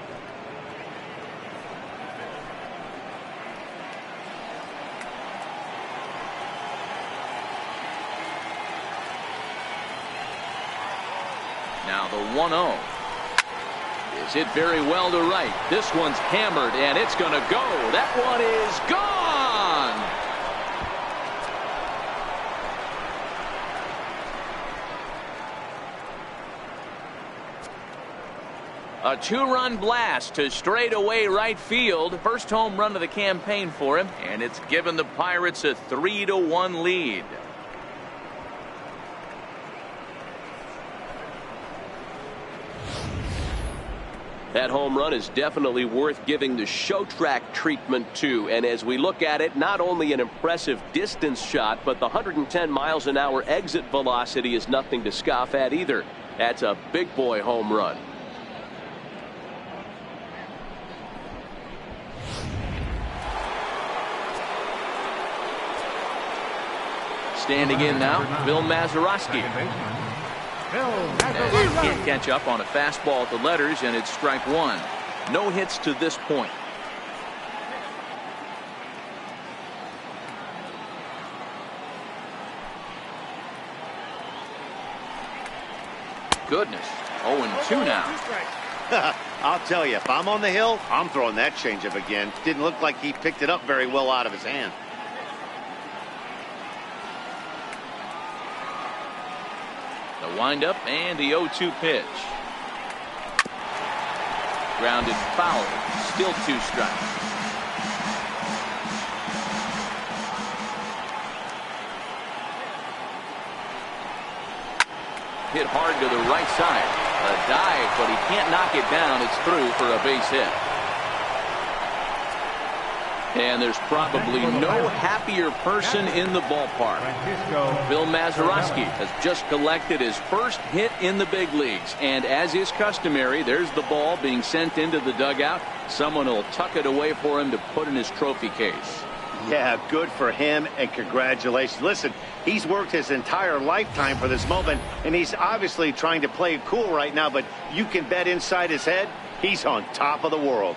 Now the 1-0. Is hit very well to right. This one's hammered, and it's going to go. That one is gone. A 2-run blast to straightaway right field. First home run of the campaign for him, and it's given the Pirates a 3-1 lead. That home run is definitely worth giving the show track treatment to. And as we look at it, not only an impressive distance shot, but the 110 miles an hour exit velocity is nothing to scoff at either. That's a big boy home run. Standing in now, Bill Mazeroski. Can't catch up on a fastball at the letters, and it's strike 1. No hits to this point. Goodness. 0-2 now. I'll tell you, if I'm on the hill, I'm throwing that changeup again. Didn't look like he picked it up very well out of his hand. The windup and the 0-2 pitch. Grounded foul. Still 2 strikes. Hit hard to the right side. A dive, but he can't knock it down. It's through for a base hit. And there's probably no happier person in the ballpark. Bill Mazeroski has just collected his first hit in the big leagues. And as is customary, there's the ball being sent into the dugout. Someone will tuck it away for him to put in his trophy case. Yeah, good for him, and congratulations. Listen, he's worked his entire lifetime for this moment, and he's obviously trying to play it cool right now, but you can bet inside his head, he's on top of the world.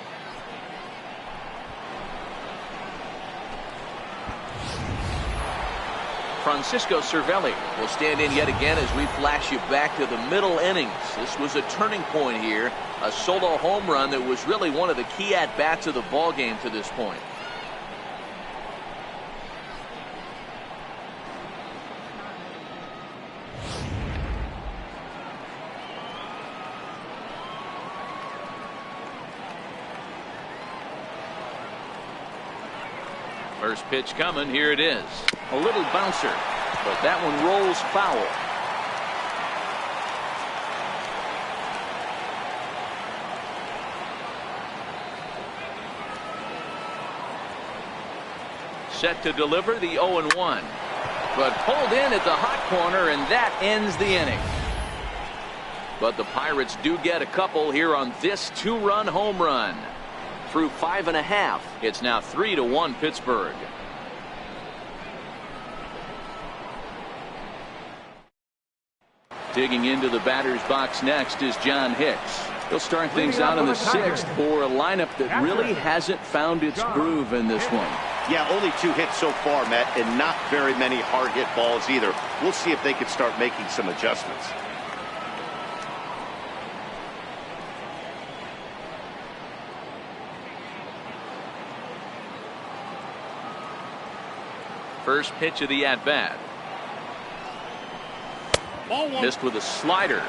Francisco Cervelli will stand in yet again as we flash you back to the middle innings. This was a turning point here, a solo home run that was really one of the key at-bats of the ballgame to this point. First pitch coming. Here it is. A little bouncer, but that one rolls foul. Set to deliver the 0-1, but pulled in at the hot corner, and that ends the inning. But the Pirates do get a couple here on this 2-run home run. Through 5.5, it's now 3-1 Pittsburgh. Digging into the batter's box next is John Hicks. He'll start things out in the 6th for a lineup that really hasn't found its groove in this one. Yeah, only 2 hits so far, Matt, and not very many hard hit balls either. We'll see if they can start making some adjustments. First pitch of the at-bat. Missed with a slider.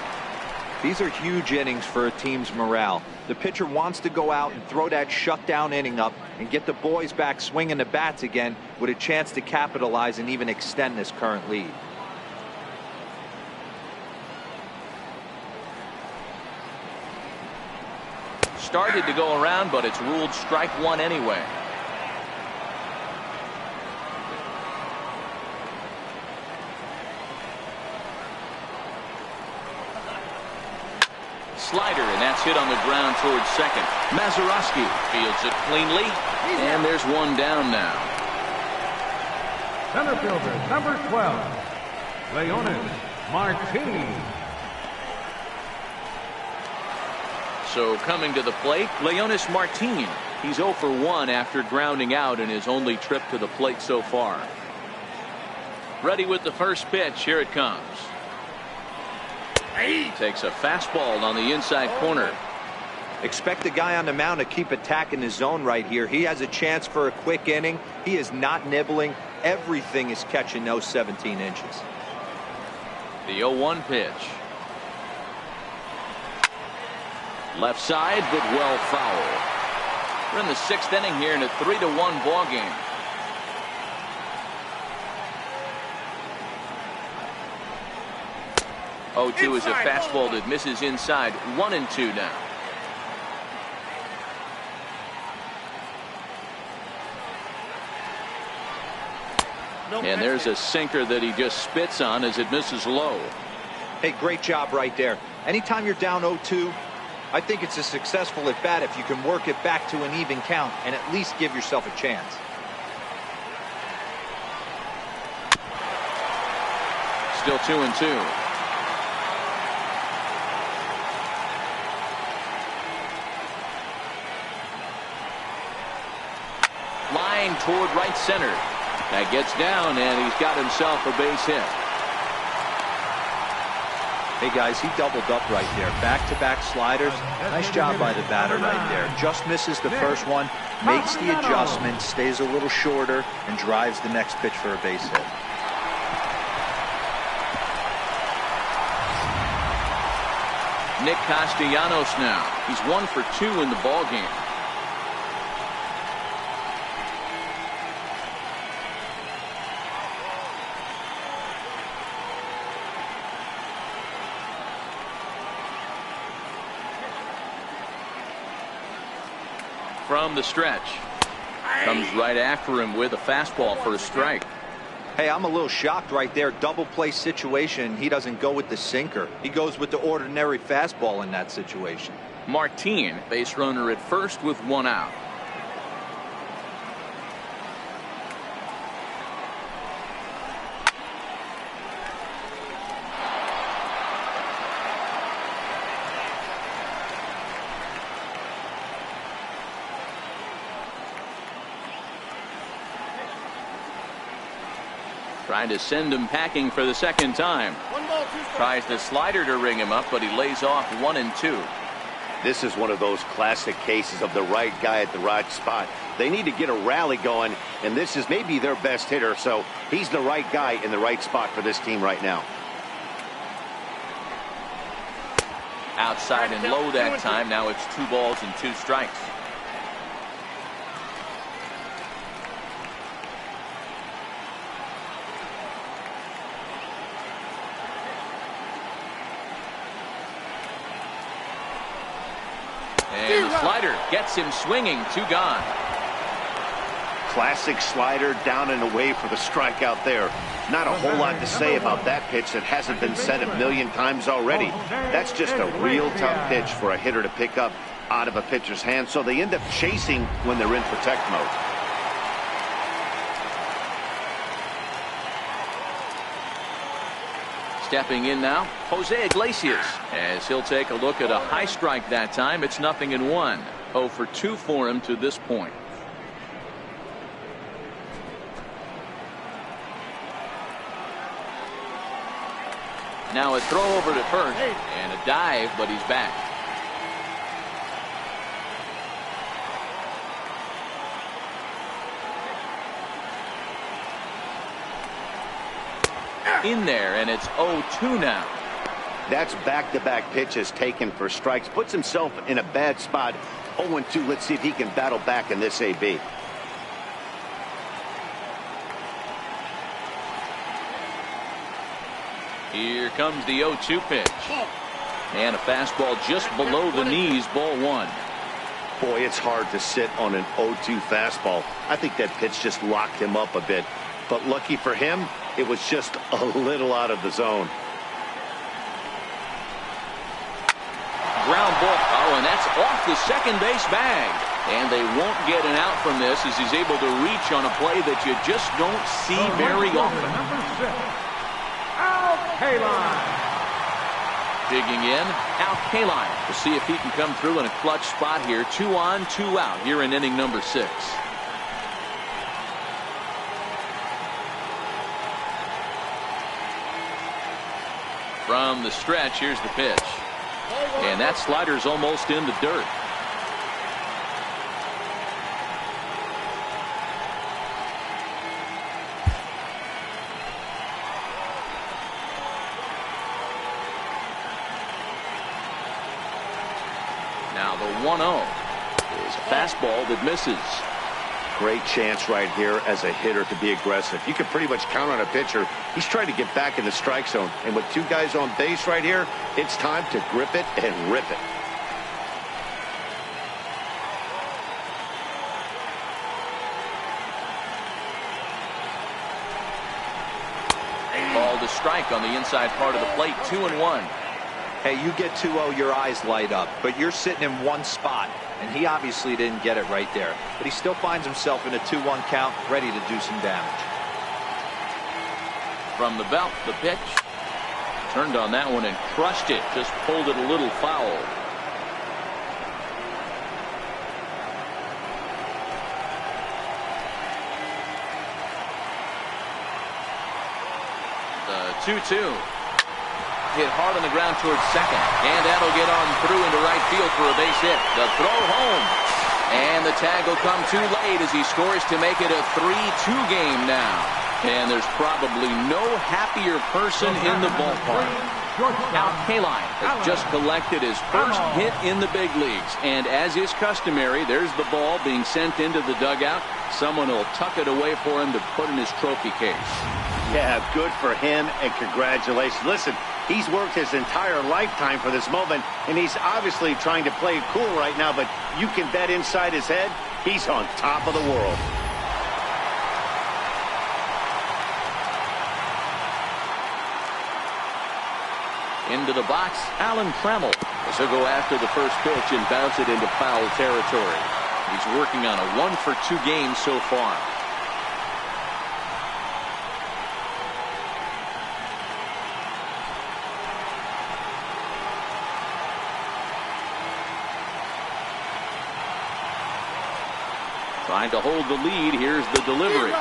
These are huge innings for a team's morale. The pitcher wants to go out and throw that shutdown inning up and get the boys back swinging the bats again with a chance to capitalize and even extend this current lead. Started to go around, but it's ruled strike 1 anyway. Slider, and that's hit on the ground towards second. Mazeroski fields it cleanly, and there's one down now. Center fielder, number 12, Leonis Martin. So coming to the plate, Leonis Martin. He's 0 for 1 after grounding out in his only trip to the plate so far. Ready with the first pitch. Here it comes. Takes a fastball on the inside corner. Expect the guy on the mound to keep attacking his zone right here. He has a chance for a quick inning. He is not nibbling. Everything is catching those 17 inches. The 0-1 pitch. Left side, but well foul. We're in the 6th inning here in a 3-1 ball game. Oh-2 is a fastball that misses inside. 1-2 now. And there's a sinker that he just spits on as it misses low. Hey, great job right there. Anytime you're down 0-2, I think it's a successful at bat if you can work it back to an even count and at least give yourself a chance. Still 2-2. Line toward right center. That gets down, and he's got himself a base hit. Hey guys, he doubled up right there. Back-to-back sliders. Nice job by the batter right there. Just misses the first one, makes the adjustment, stays a little shorter, and drives the next pitch for a base hit. Nick Castellanos now. He's 1 for 2 in the ballgame. From the stretch. Comes right after him with a fastball for a strike. Hey, I'm a little shocked right there. Double play situation. He doesn't go with the sinker. He goes with the ordinary fastball in that situation. Martin, base runner at first with 1 out. Trying to send him packing for the second time. Tries the slider to ring him up, but he lays off 1 and 2. This is one of those classic cases of the right guy at the right spot. They need to get a rally going, and this is maybe their best hitter, so he's the right guy in the right spot for this team right now. Outside and low that time. Now it's 2 balls and 2 strikes. And the slider gets him swinging. 2 gone. Classic slider down and away for the strikeout there. Not a whole lot to say about that pitch that hasn't been said a million times already. That's just a real tough pitch for a hitter to pick up out of a pitcher's hand, so they end up chasing when they're in protect mode. Stepping in now, Jose Iglesias, as he'll take a look at a high strike that time. It's 0-1. 0 for 2 for him to this point. Now a throw over to first and a dive, but he's back. In there, and it's 0-2 now. That's back-to-back pitches taken for strikes. Puts himself in a bad spot. 0-2. Let's see if he can battle back in this AB. Here comes the 0-2 pitch. And a fastball just below the knees, ball 1. Boy, it's hard to sit on an 0-2 fastball. I think that pitch just locked him up a bit. But lucky for him, it was just a little out of the zone. Ground ball. Oh, and that's off the second base bag. And they won't get an out from this as he's able to reach on a play that you just don't see very often. Number 6, Al Kaline. Digging in, Al Kaline to see if he can come through in a clutch spot here. 2 on, 2 out here in inning number 6. From the stretch, here's the pitch. And that slider's almost in the dirt. Now the 1-0 is a fastball that misses. Great chance right here as a hitter to be aggressive. You can pretty much count on a pitcher. He's trying to get back in the strike zone. And with 2 guys on base right here, it's time to grip it and rip it. Ball to strike on the inside part of the plate. 2-1. Hey, you get 2-0, your eyes light up, but you're sitting in one spot, and he obviously didn't get it right there. But he still finds himself in a 2-1 count, ready to do some damage. From the belt, the pitch. Turned on that one and crushed it. Just pulled it a little foul. The 2-2. Hit hard on the ground towards second, and that'll get on through into right field for a base hit. The throw home, and the tag will come too late as he scores to make it a 3-2 game now. And there's probably no happier person in the ballpark. Shortstop. Kaline has just collected his first hit in the big leagues. And as is customary, there's the ball being sent into the dugout. Someone will tuck it away for him to put in his trophy case. Yeah, good for him, and congratulations. Listen, he's worked his entire lifetime for this moment, and he's obviously trying to play it cool right now, but you can bet inside his head, he's on top of the world. Into the box, Alan Trammell. As he'll go after the first pitch and bounce it into foul territory. He's working on a 1-for-2 game so far. Trying to hold the lead. Here's the delivery.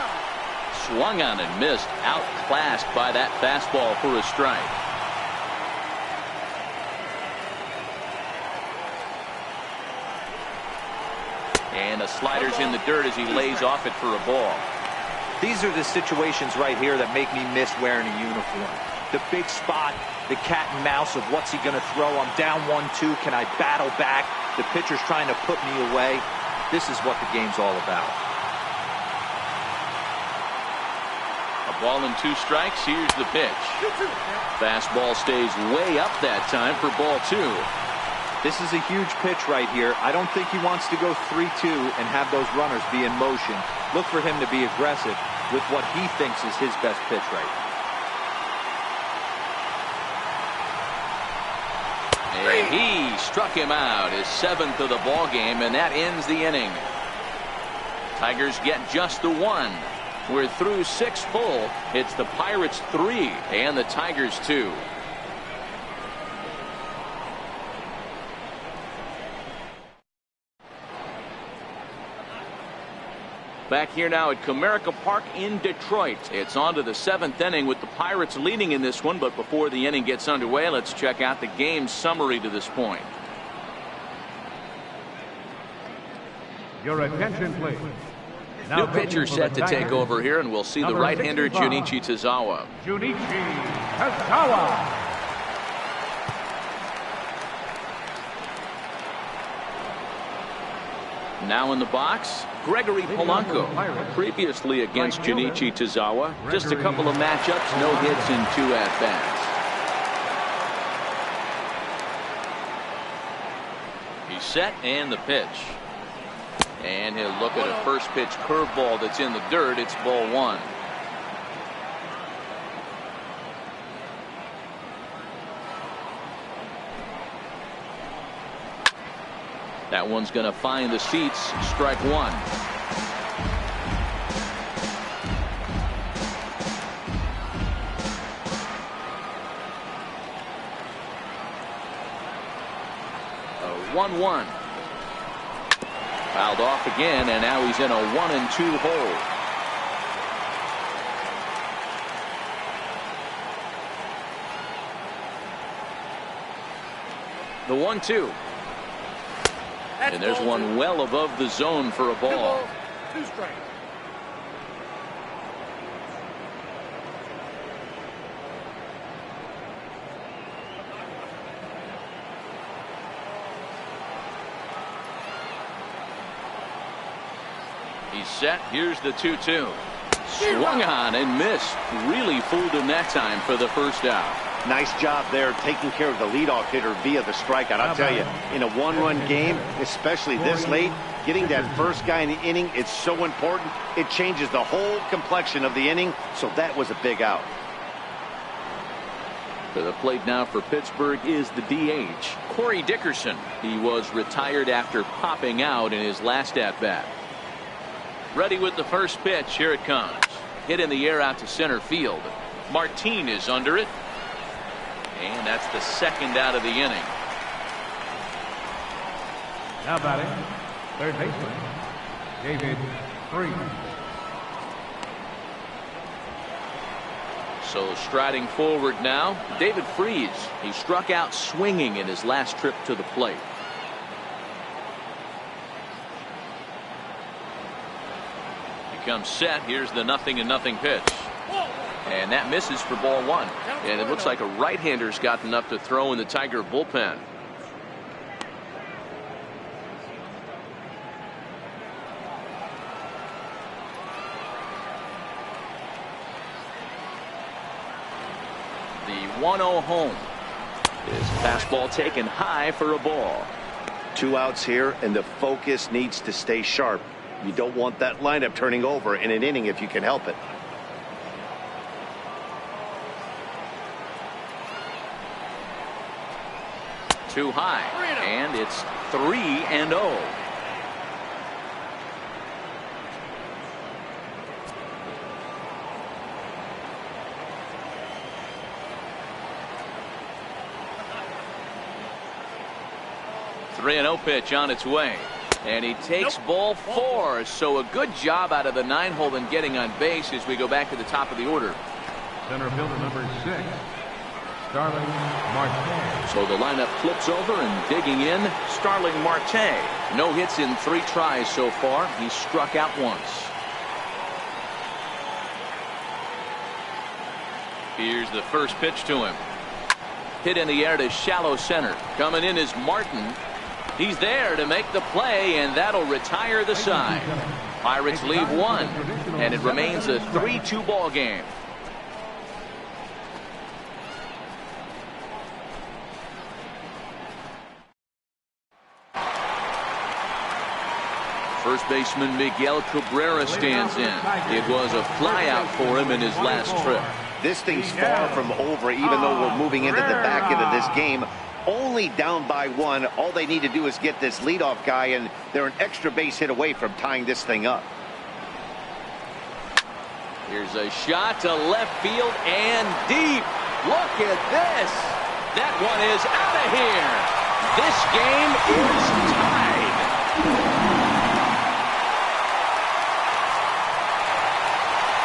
Swung on and missed. Outclassed by that fastball for a strike. And the slider's in the dirt as he lays off it for a ball. These are the situations right here that make me miss wearing a uniform. The big spot, the cat and mouse of what's he going to throw. I'm down 1-2. Can I battle back? The pitcher's trying to put me away. This is what the game's all about. A ball and 2 strikes. Here's the pitch. Fastball stays way up that time for ball 2. This is a huge pitch right here. I don't think he wants to go 3-2 and have those runners be in motion. Look for him to be aggressive with what he thinks is his best pitch right now. And he struck him out, his 7th of the ball game, and that ends the inning. Tigers get just the 1. We're through 6 full. It's the Pirates 3 and the Tigers 2. Back here now at Comerica Park in Detroit. It's on to the 7th inning with the Pirates leading in this one. But before the inning gets underway, let's check out the game summary to this point. Your attention, please. New pitcher set to take over here, and we'll see the right-hander Junichi Tazawa. Junichi Tazawa. Now in the box, Gregory Polanco. Previously against Junichi Tazawa. Just a couple of matchups, no hits and 2 at-bats. He's set and the pitch. And he'll look at a first pitch curveball that's in the dirt. It's ball 1. That one's going to find the seats. Strike 1. A 1-1. Fouled off again, and now he's in a 1-2 hole. The 1-2. And there's one well above the zone for a ball. 2 strikes. He's set. Here's the 2-2. Swung on and missed. Really fooled him that time for the first out. Nice job there taking care of the leadoff hitter via the strikeout. I'll tell you, in a 1-run game, especially this late, getting that first guy in the inning, it's so important. It changes the whole complexion of the inning, so that was a big out. To the plate now for Pittsburgh is the DH, Corey Dickerson. He was retired after popping out in his last at-bat. Ready with the first pitch. Here it comes. Hit in the air out to center field. Martin is under it. And that's the second out of the inning. Now batting, third baseman, David Freese. So striding forward now, David Freese. He struck out swinging in his last trip to the plate. He comes set. Here's the 0-0 pitch. And that misses for ball 1. And it looks like a right-hander's gotten up to throw in the Tiger bullpen. The 1-0 home. His fastball taken high for a ball. 2 outs here, and the focus needs to stay sharp. You don't want that lineup turning over in an inning if you can help it. Too high, and it's 3-0. Pitch on its way, and he takes ball 4. So a good job out of the 9-hole in getting on base as we go back to the top of the order. Center fielder number 6, Starling Marte. So the lineup flips over, and digging in, Starling Marte. No hits in 3 tries so far. He struck out once. Here's the first pitch to him. Hit in the air to shallow center. Coming in is Martin. He's there to make the play, and that'll retire the side. Pirates leave 1, and it remains a 3-2 ball game. First baseman Miguel Cabrera stands in. It was a flyout for him in his last trip. This thing's far from over, even though we're moving into the back end of this game. Only down by 1. All they need to do is get this leadoff guy, and they're an extra base hit away from tying this thing up. Here's a shot to left field and deep. Look at this. That one is out of here. This game is tied.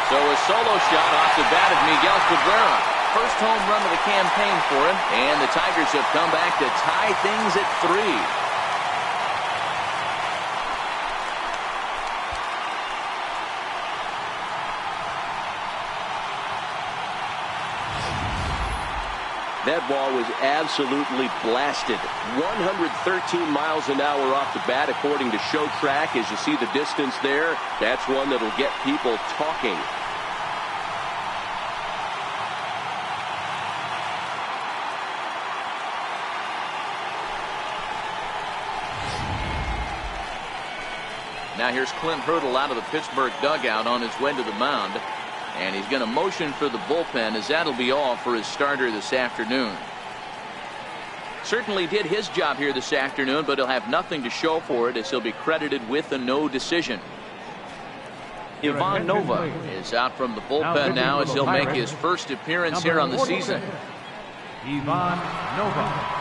So a solo shot off the bat of Miguel Cabrera. First home run of the campaign for him, and the Tigers have come back to tie things at 3. That ball was absolutely blasted. 113 miles an hour off the bat, according to Show Track. As you see the distance there, that's one that'll get people talking. Now here's Clint Hurdle out of the Pittsburgh dugout on his way to the mound. And he's going to motion for the bullpen, as that'll be all for his starter this afternoon. Certainly did his job here this afternoon, but he'll have nothing to show for it, as he'll be credited with a no decision. Ivan Nova is out from the bullpen now, as he'll make his first appearance here on the season. Ivan Nova.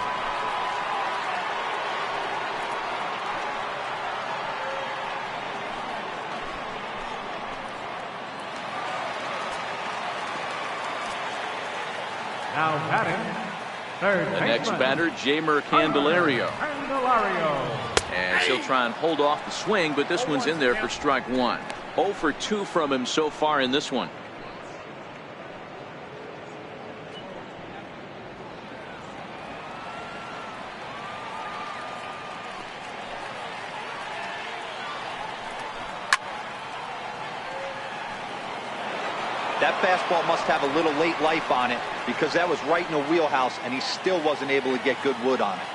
Now batting, third the next batter, Jeimer Candelario. And he'll try and hold off the swing, but this one's in there for strike 1. 0 for 2 from him so far in this one. That fastball must have a little late life on it, because that was right in the wheelhouse, and he still wasn't able to get good wood on it.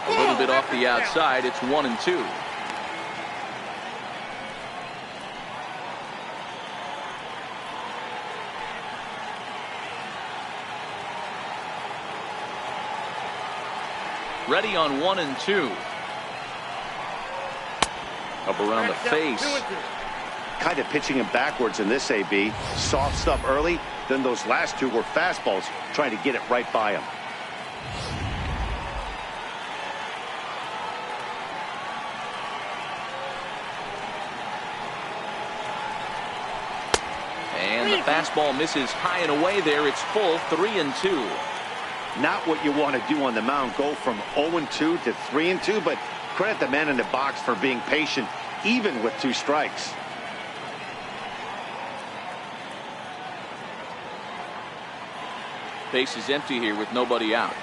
A little bit off the outside. It's 1-2. Ready on 1-2. Up around the face. Kind of pitching him backwards in this, AB. Soft stuff early, then those last 2 were fastballs, trying to get it right by him. And the fastball misses high and away there. It's full, 3-2. Not what you want to do on the mound, go from 0-2 to 3-2, but credit the man in the box for being patient. even with 2 strikes. Base is empty here with nobody out.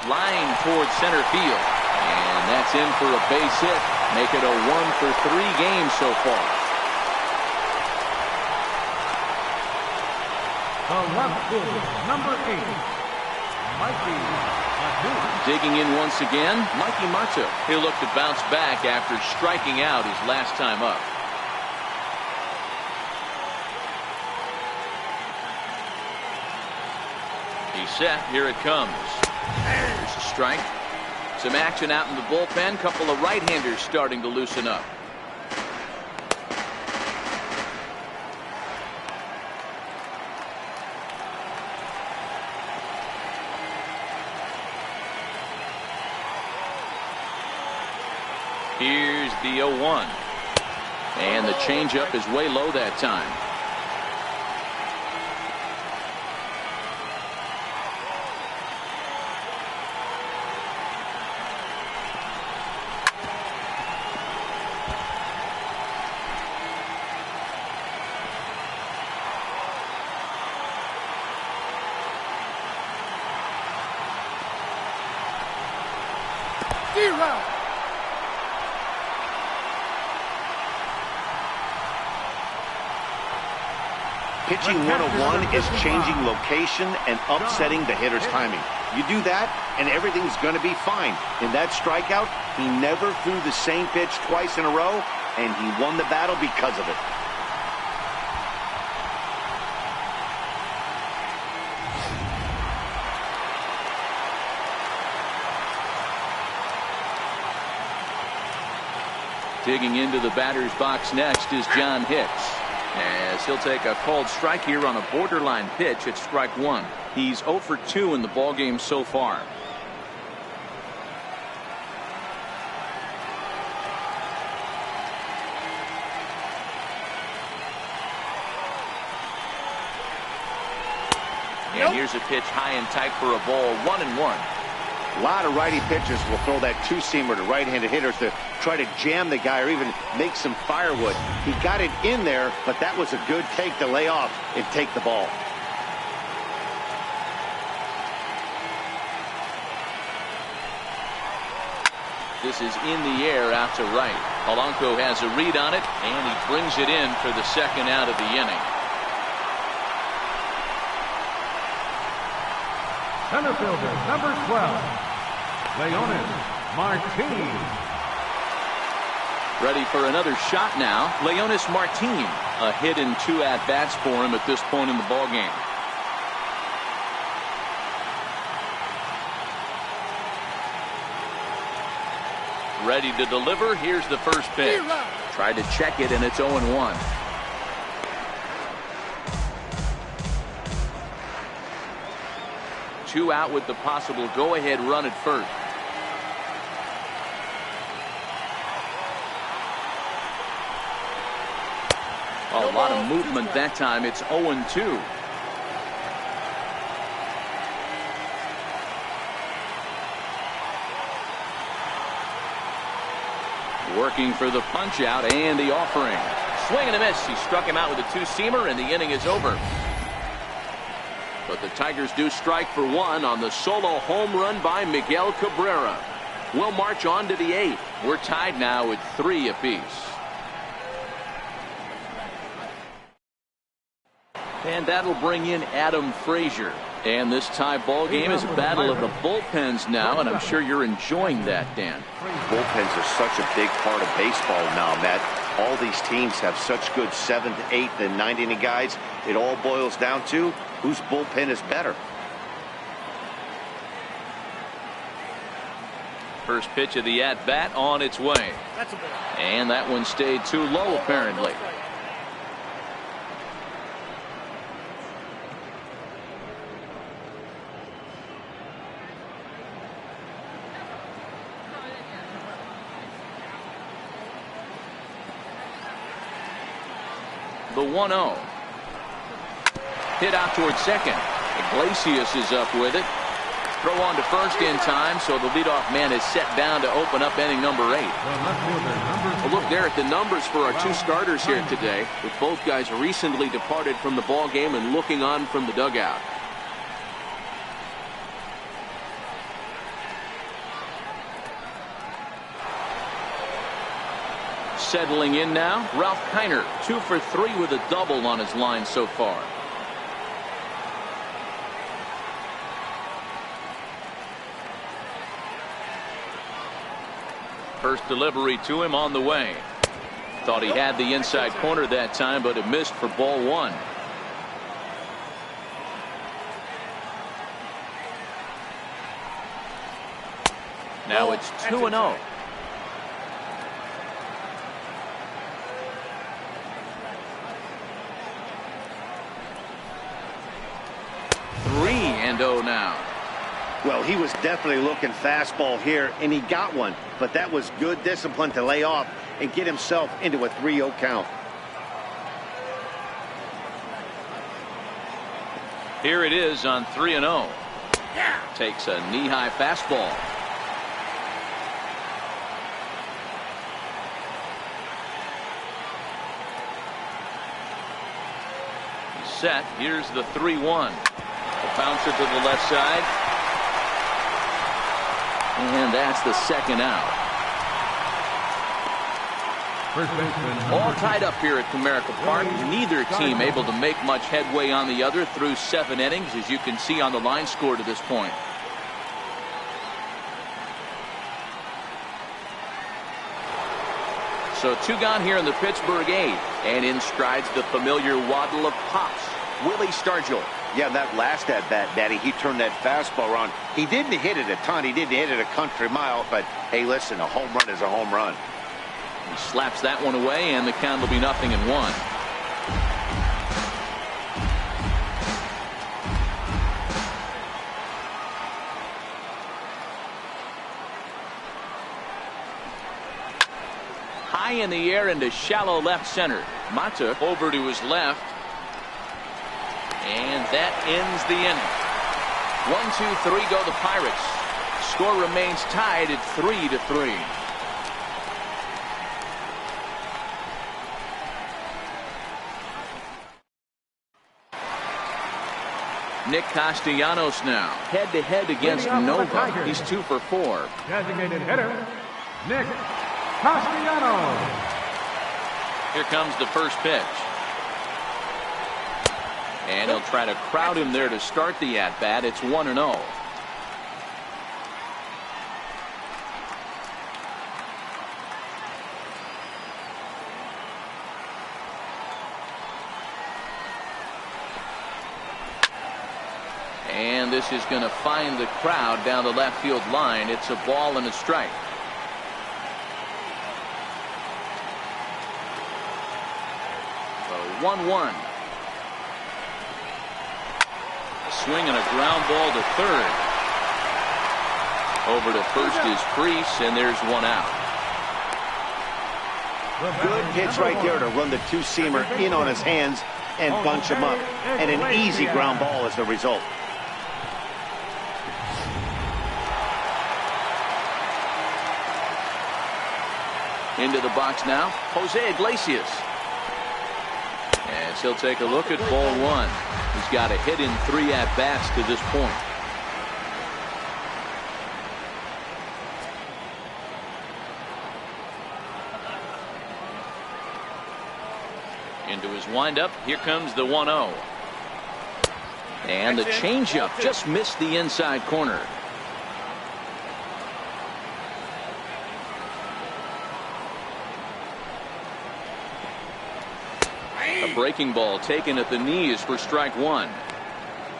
Line towards center field. And that's in for a base hit. Make it a 1-for-3 game so far. The left fielder, number 8, Mikey Matu. Digging in once again, Mikey Matu. He'll look to bounce back after striking out his last time up. He's set. Here it comes. There's a strike. Some action out in the bullpen. Couple of right-handers starting to loosen up. Here's the 0-1. And the changeup is way low that time. Pitching 101 is changing location and upsetting the hitter's timing. You do that, and everything's going to be fine. In that strikeout, he never threw the same pitch twice in a row, and he won the battle because of it. Digging into the batter's box next is John Hicks, as he'll take a called strike here on a borderline pitch at strike 1. He's 0 for 2 in the ballgame so far. And here's a pitch high and tight for a ball, 1-1. A lot of righty pitchers will throw that two-seamer to right-handed hitters to try to jam the guy or even make some firewood. He got it in there, but that was a good take to lay off and take the ball. This is in the air out to right. Polanco has a read on it, and he brings it in for the second out of the inning. Center fielder, number 12, Leonis Martin. Ready for another shot now. Leonis Martin. A hit and 2 at-bats for him at this point in the ballgame. Ready to deliver. Here's the first pitch. Tried to check it, and it's 0-1. Two out with the possible go-ahead run at first. A lot of movement that time. It's 0-2. Working for the punch out and the offering. Swing and a miss. He struck him out with a two-seamer, and the inning is over. But the Tigers do strike for 1 on the solo home run by Miguel Cabrera. We'll march on to the 8th. We're tied now at 3 apiece. And that'll bring in Adam Frazier. And this tie ball game is a battle of the bullpens now, and I'm sure you're enjoying that, Dan. Bullpens are such a big part of baseball now, Matt. All these teams have such good 7th, 8th, and 9th inning guys. It all boils down to whose bullpen is better. First pitch of the at-bat on its way. And that one stayed too low, apparently. The 1-0. Hit out towards second. Iglesias is up with it. Throw on to first in time, so the leadoff man is set down to open up inning number 8. Well, look there at the numbers for our two starters here today, with both guys recently departed from the ball game and looking on from the dugout. Settling in now, Ralph Kiner, 2 for 3 with a double on his line so far. First delivery to him on the way. Thought he had the inside corner that time, but it missed for ball 1. Now it's 2-0. Now. Well, he was definitely looking fastball here, and he got one. But that was good discipline to lay off and get himself into a 3-0 count. Here it is on 3-0. Takes a knee-high fastball. He's set. Here's the 3-1. Bouncer to the left side. And that's the second out. All tied up here at Comerica Park. Neither team able to make much headway on the other through 7 innings, as you can see on the line score to this point. So 2 gone here in the Pittsburgh 8th. And in strides the familiar waddle of pops, Willie Stargell. Yeah, that last at-bat, Daddy, he turned that fastball around. He didn't hit it a ton. He didn't hit it a country mile. But, hey, listen, a home run is a home run. He slaps that one away, and the count will be 0-1. High in the air into shallow left center. Mata over to his left. And that ends the inning. 1-2-3 go the Pirates. Score remains tied at 3-3. Nick Castellanos now head-to-head against Nova. He's 2 for 4. Designated hitter, Nick Castellanos. Here comes the first pitch. And he'll try to crowd him there to start the at-bat. It's 1-0. And this is going to find the crowd down the left field line. It's a ball and a strike. So 1-1. Swing and a ground ball to third. Over to first is Priest, and there's 1 out. Good pitch right there to run the 2-seamer in on his hands and bunch him up. And an easy ground ball as the result. Into the box now, Jose Iglesias. As he'll take a look at ball 1. He's got a hit in 3 at-bats to this point. Into his windup. Here comes the 1-0. And the changeup just missed the inside corner. A breaking ball taken at the knees for strike 1.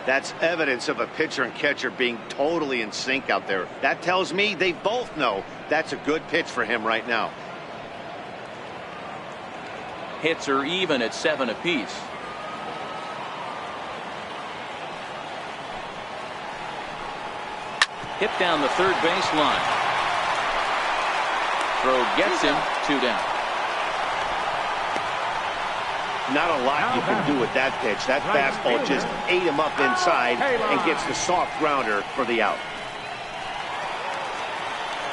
That's evidence of a pitcher and catcher being totally in sync out there. That tells me they both know that's a good pitch for him right now. Hits are even at 7 apiece. Hit down the third baseline. Throw gets him, 2 down. Not a lot you can do with that pitch. That fastball just ate him up inside and gets the soft grounder for the out.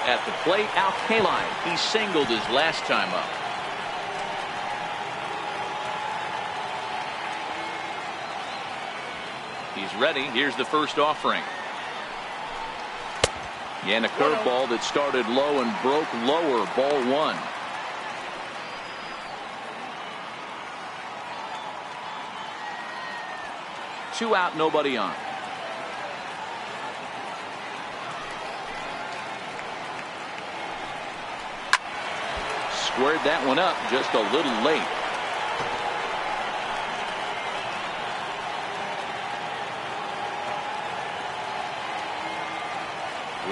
At the plate, Al Kaline. He singled his last time up. He's ready. Here's the first offering. And a curveball that started low and broke lower. Ball one. Two out, nobody on. Squared that one up just a little late.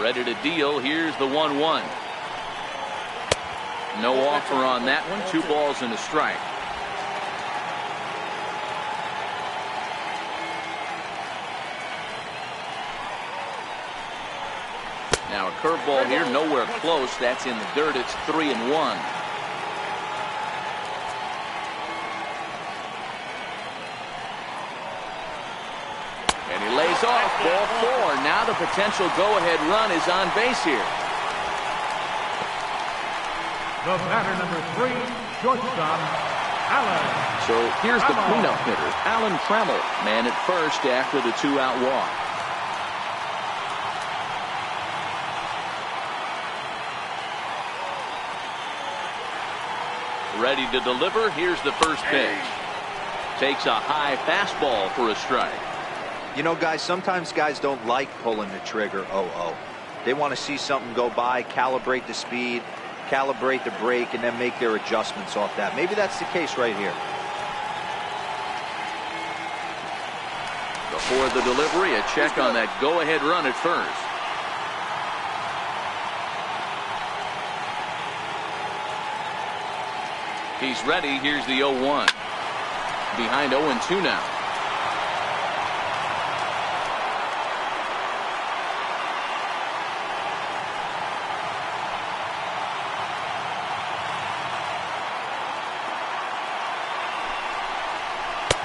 Ready to deal. Here's the 1-1. No offer on that one. 2 balls and a strike. Now a curveball here, nowhere close. That's in the dirt. It's 3-1. And he lays off. Ball 4. Now the potential go-ahead run is on base here. The batter, number 3, shortstop, Allen. So here's the cleanup hitter, Alan Trammell, man at first after the 2-out walk. Ready to deliver. Here's the first pitch. Takes a high fastball for a strike. You know, guys, sometimes guys don't like pulling the trigger 0-0. They want to see something go by, calibrate the speed, calibrate the brake, and then make their adjustments off that. Maybe that's the case right here. Before the delivery, a check on that go-ahead run at first. He's ready. Here's the 0-1. Behind 0-2 now.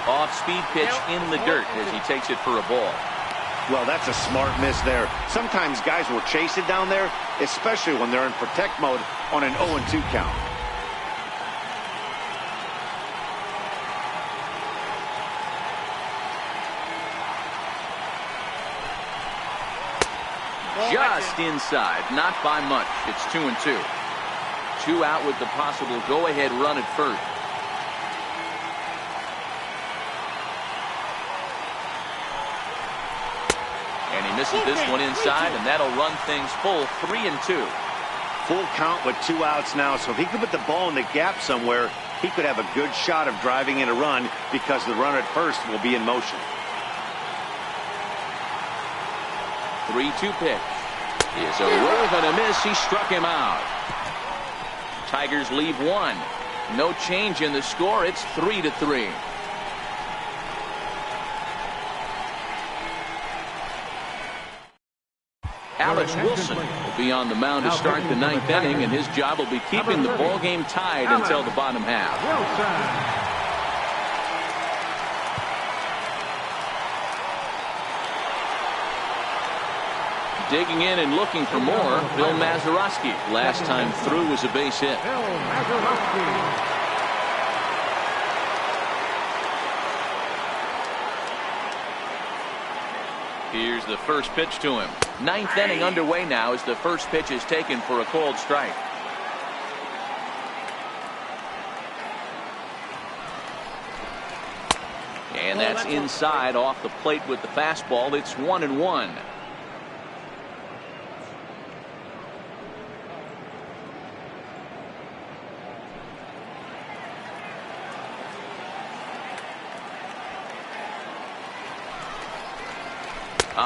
Off-speed pitch in the dirt as he takes it for a ball. Well, that's a smart miss there. Sometimes guys will chase it down there, especially when they're in protect mode on an 0-2 count. Just inside, not by much. It's 2-2. 2 out with the possible go-ahead run at first. And he misses this one inside, and that'll run things full. 3-2. Full count with 2 outs now, so if he could put the ball in the gap somewhere, he could have a good shot of driving in a run because the runner at first will be in motion. 3-2 pitch. Is a roll and a miss. He struck him out. Tigers leave 1. No change in the score. It's 3-3. Alex Wilson will be on the mound to start the 9th inning, and his job will be keeping the ball game tied until the bottom half. Digging in and looking for more, Bill Mazeroski. Last time through was a base hit. Here's the first pitch to him. 9th inning underway now as the first pitch is taken for a called strike. And that's inside off the plate with the fastball. It's 1-1.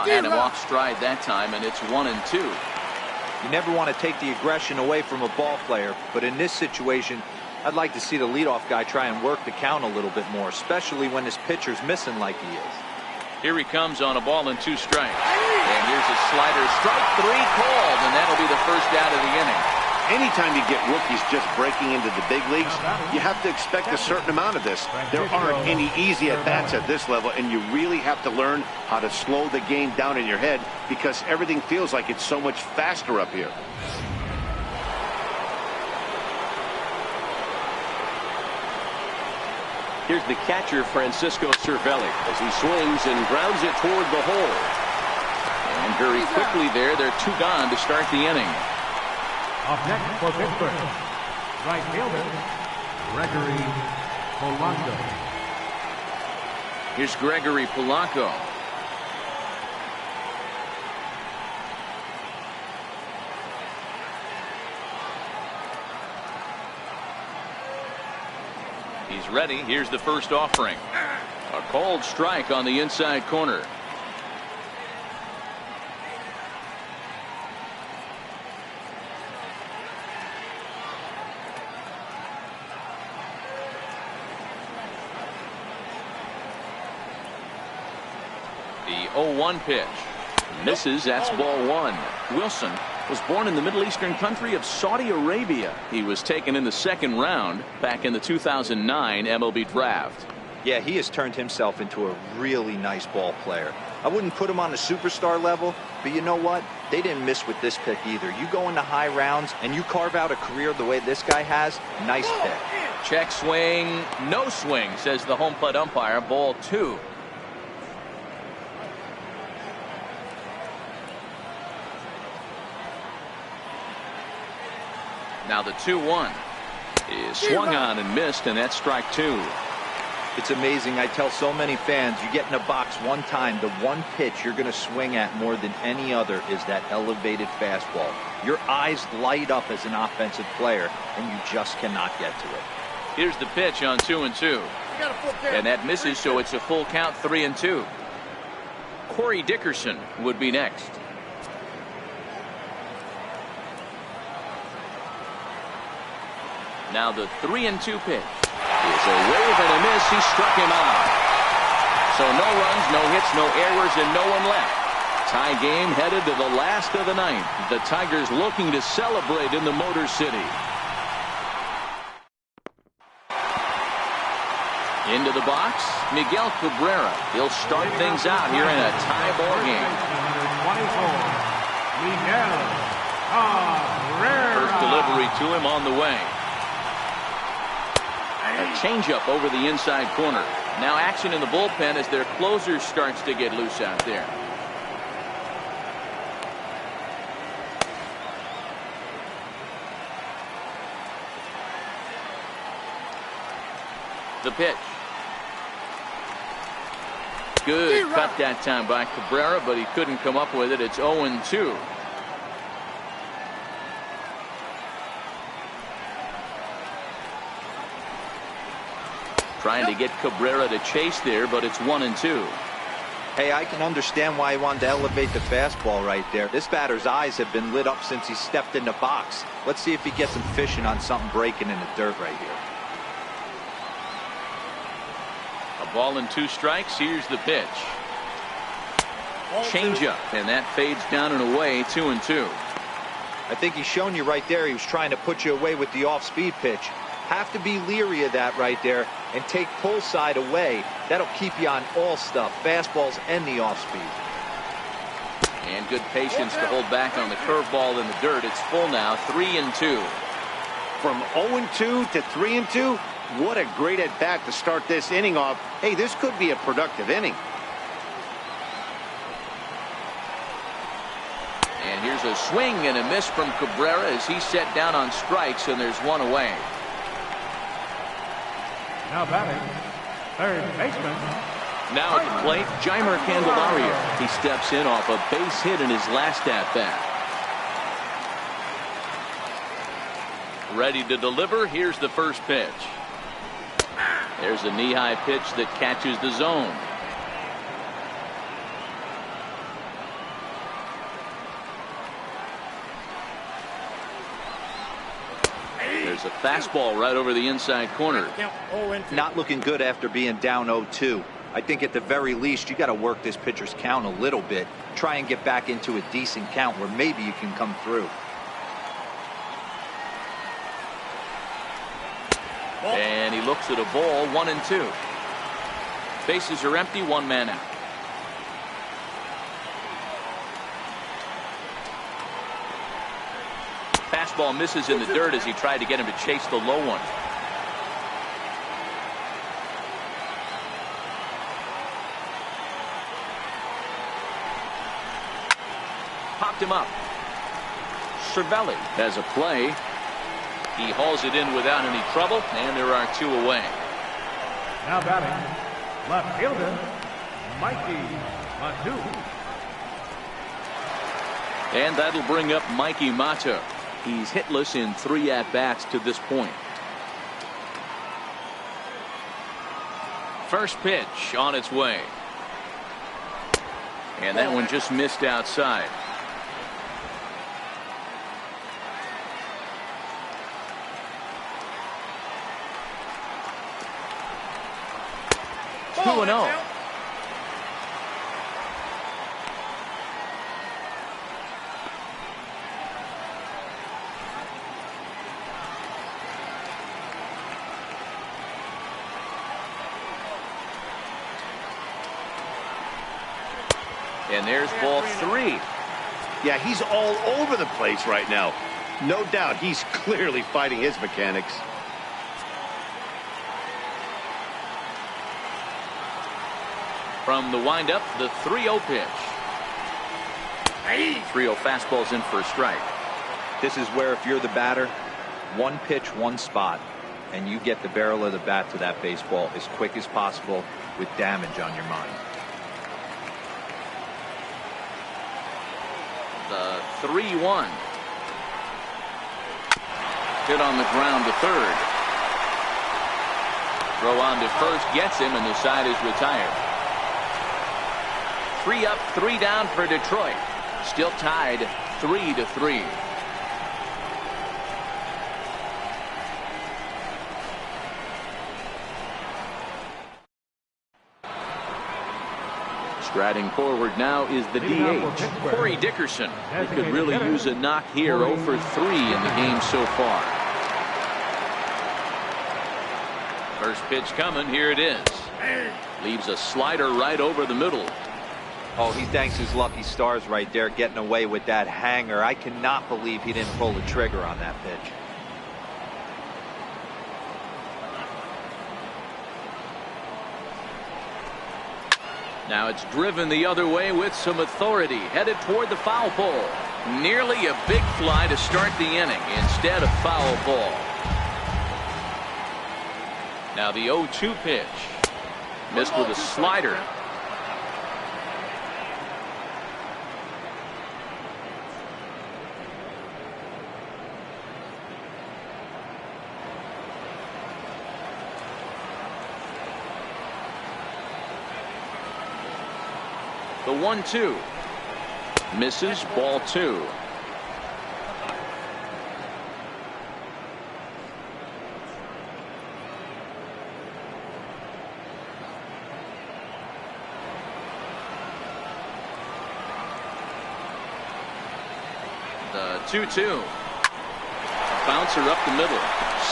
Had him off stride that time, and it's 1-2. You never want to take the aggression away from a ball player, but in this situation, I'd like to see the leadoff guy try and work the count a little bit more, especially when this pitcher's missing like he is. Here he comes on a ball and 2 strikes. And here's a slider. Strike 3 called, and that'll be the first out of the inning. anytime you get rookies just breaking into the big leagues, you have to expect a certain amount of this. There aren't any easy at-bats at this level, and you really have to learn how to slow the game down in your head because everything feels like it's so much faster up here. Here's the catcher, Francisco Cervelli, as he swings and grounds it toward the hole. And very quickly there, they're 2 gone to start the inning. Up next for Pittsburgh, right fielder, Gregory Polanco. Here's Gregory Polanco. He's ready. Here's the first offering. A called strike on the inside corner. The 0-1 pitch. Misses. That's ball 1. Wilson was born in the Middle Eastern country of Saudi Arabia. He was taken in the 2nd round back in the 2009 MLB draft. Yeah, he has turned himself into a really nice ball player. I wouldn't put him on a superstar level, but you know what? They didn't miss with this pick either. You go into high rounds and you carve out a career the way this guy has, nice pick. Check swing. No swing, says the home plate umpire. Ball 2. Now the 2-1 is swung on and missed, and that's strike 2. It's amazing. I tell so many fans, you get in a box one time, the one pitch you're going to swing at more than any other is that elevated fastball. Your eyes light up as an offensive player, and you just cannot get to it. Here's the pitch on 2-2. And that misses, so it's a full count, 3-2. Corey Dickerson would be next. Now the 3-2 pitch is a wave and a miss. He struck him out. So no runs, no hits, no errors, and no one left. Tie game headed to the last of the 9th. The Tigers looking to celebrate in the Motor City. Into the box, Miguel Cabrera. He'll start things out here in a tie ball game. Miguel Cabrera. First delivery to him on the way. A changeup over the inside corner. Now action in the bullpen as their closer starts to get loose out there. The pitch. Good cut that time by Cabrera, but he couldn't come up with it. It's 0-2. Trying to get Cabrera to chase there, but it's 1-2. Hey, I can understand why he wanted to elevate the fastball right there. This batter's eyes have been lit up since he stepped in the box. Let's see if he gets him fishing on something breaking in the dirt right here. A ball and 2 strikes. Here's the pitch. Changeup, and that fades down and away. 2-2. I think he's shown you right there. He was trying to put you away with the off-speed pitch. Have to be leery of that right there and take pull side away. That'll keep you on all stuff, fastballs and the off-speed. And good patience to hold back on the curveball in the dirt. It's full now, 3-2. From 0-2 to 3-2, what a great at-bat to start this inning off. Hey, this could be a productive inning. And here's a swing and a miss from Cabrera as he's set down on strikes, and there's 1 away. Now batting, third baseman. Now at the plate, Jeimer Candelario. He steps in off a base hit in his last at-bat. Ready to deliver. Here's the first pitch. There's a knee-high pitch that catches the zone. There's a fastball right over the inside corner. Not looking good after being down 0-2. I think at the very least you got to work this pitcher's count a little bit. Try and get back into a decent count where maybe you can come through. And he looks at a ball, 1-2. Bases are empty, one man out. Fastball misses in the dirt as he tried to get him to chase the low one. Popped him up. Cervelli has a play. He hauls it in without any trouble, and there are two away. Now batting, left fielder, Mikey Matu. And that'll bring up Mikey Mata. He's hitless in 3 at-bats to this point. First pitch on its way. And that one just missed outside. Two and 0. And there's ball 3. Yeah, he's all over the place right now. No doubt he's clearly fighting his mechanics. From the windup, the 3-0 pitch. 3-0 fastball's in for a strike. This is where if you're the batter, one pitch, one spot, and you get the barrel of the bat to that baseball as quick as possible with damage on your mind. The 3-1. Hit on the ground to third. Throw on to first gets him, and the side is retired. 3 up, 3 down for Detroit. Still tied 3-3. Striding forward now is the DH, Corey Dickerson. He could really use a knock here. 0 for 3 in the game so far. First pitch coming. Here it is. Leaves a slider right over the middle. Oh, he thanks his lucky stars right there, getting away with that hanger. I cannot believe he didn't pull the trigger on that pitch. Now it's driven the other way with some authority, headed toward the foul pole. Nearly a big fly to start the inning instead of foul ball. Now the 0-2 pitch. Missed with a slider. The 1-2 misses, ball 2. The 2-2 bouncer up the middle,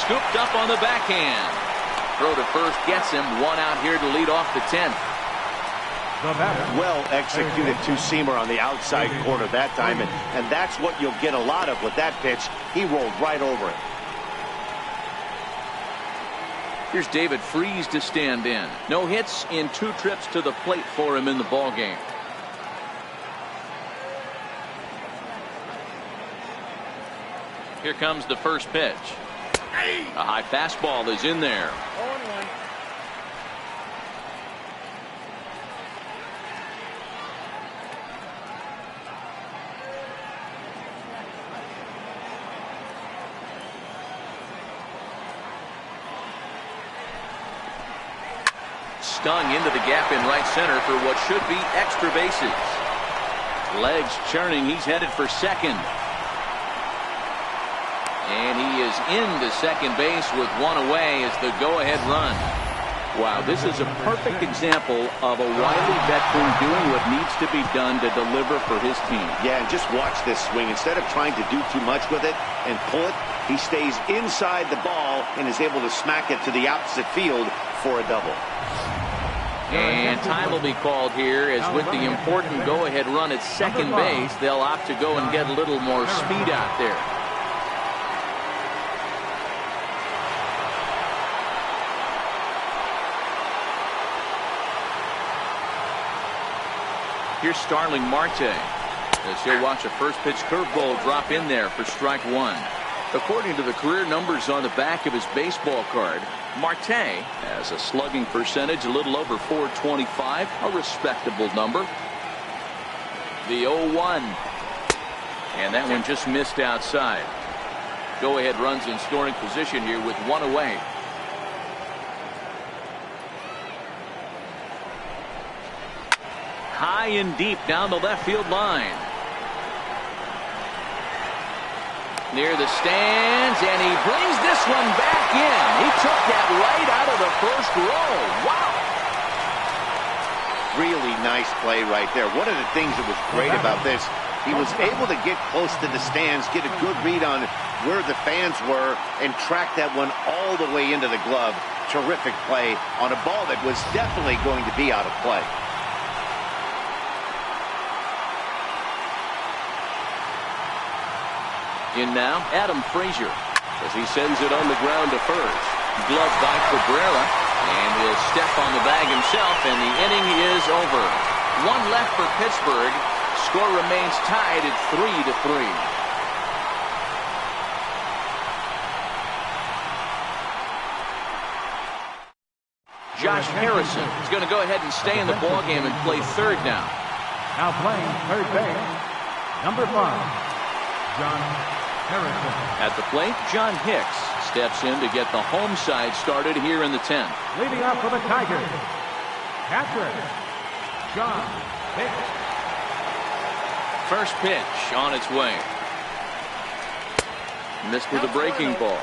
scooped up on the backhand. Throw to first gets him. 1 out here to lead off the 10th. Well executed two-seamer on the outside corner that time, and that's what you'll get a lot of with that pitch. He rolled right over it. Here's David Freese to stand in. No hits in 2 trips to the plate for him in the ballgame. Here comes the first pitch. A high fastball is in there. Stung into the gap in right center for what should be extra bases. Legs churning. He's headed for second. And he is into second base with 1 away as the go-ahead run. Wow, this is a perfect example of a wily veteran doing what needs to be done to deliver for his team. Yeah, and just watch this swing. Instead of trying to do too much with it and pull it, he stays inside the ball and is able to smack it to the opposite field for a double. And time will be called here as with the important go-ahead run at second base, they'll opt to go and get a little more speed out there. Here's Starling Marte as he'll watch a first pitch curveball drop in there for strike one. According to the career numbers on the back of his baseball card, Marte has a slugging percentage a little over .425, a respectable number. The 0-1. And that one just missed outside. Go-ahead runs in scoring position here with one away. High and deep down the left field line. Near the stands, and he brings this one back in. He took that right out of the first row. Wow. Really nice play right there. One of the things that was great about this, he was able to get close to the stands, get a good read on where the fans were, and track that one all the way into the glove. Terrific play on a ball that was definitely going to be out of play. In now, Adam Frazier, as he sends it on the ground to first. Glove by Cabrera, and he'll step on the bag himself, and the inning is over. One left for Pittsburgh. Score remains tied at 3-3. Josh Harrison is going to go ahead and stay in the ballgame and play third now. Now playing third base, number 5, John Harrison. At the plate, John Hicks steps in to get the home side started here in the 10th. Leading off for the Tigers, catcher, John Hicks. First pitch on its way. Missed with a breaking ball.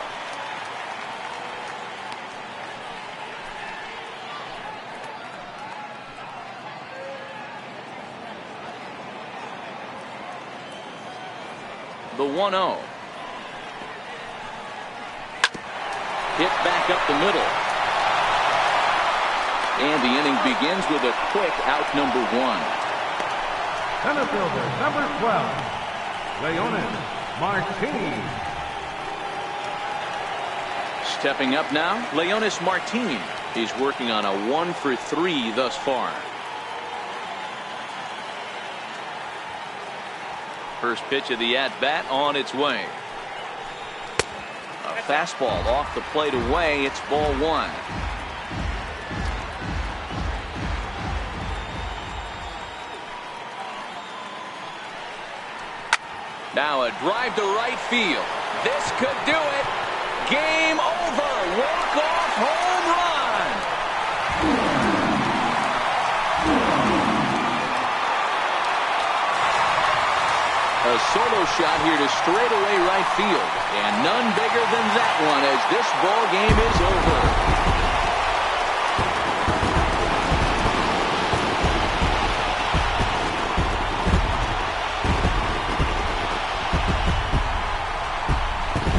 The 1-0. Hit back up the middle. And the inning begins with a quick out number 1. Center fielder, number 12, Leonis Martin. Stepping up now, Leonis Martin. He's working on a 1-for-3 thus far. First pitch of the at-bat on its way. A fastball off the plate away. It's ball 1. Now a drive to right field. This could do it. Game over. Walk-off home run. A solo shot here to straightaway right field. And none bigger than that one as this ball game is over.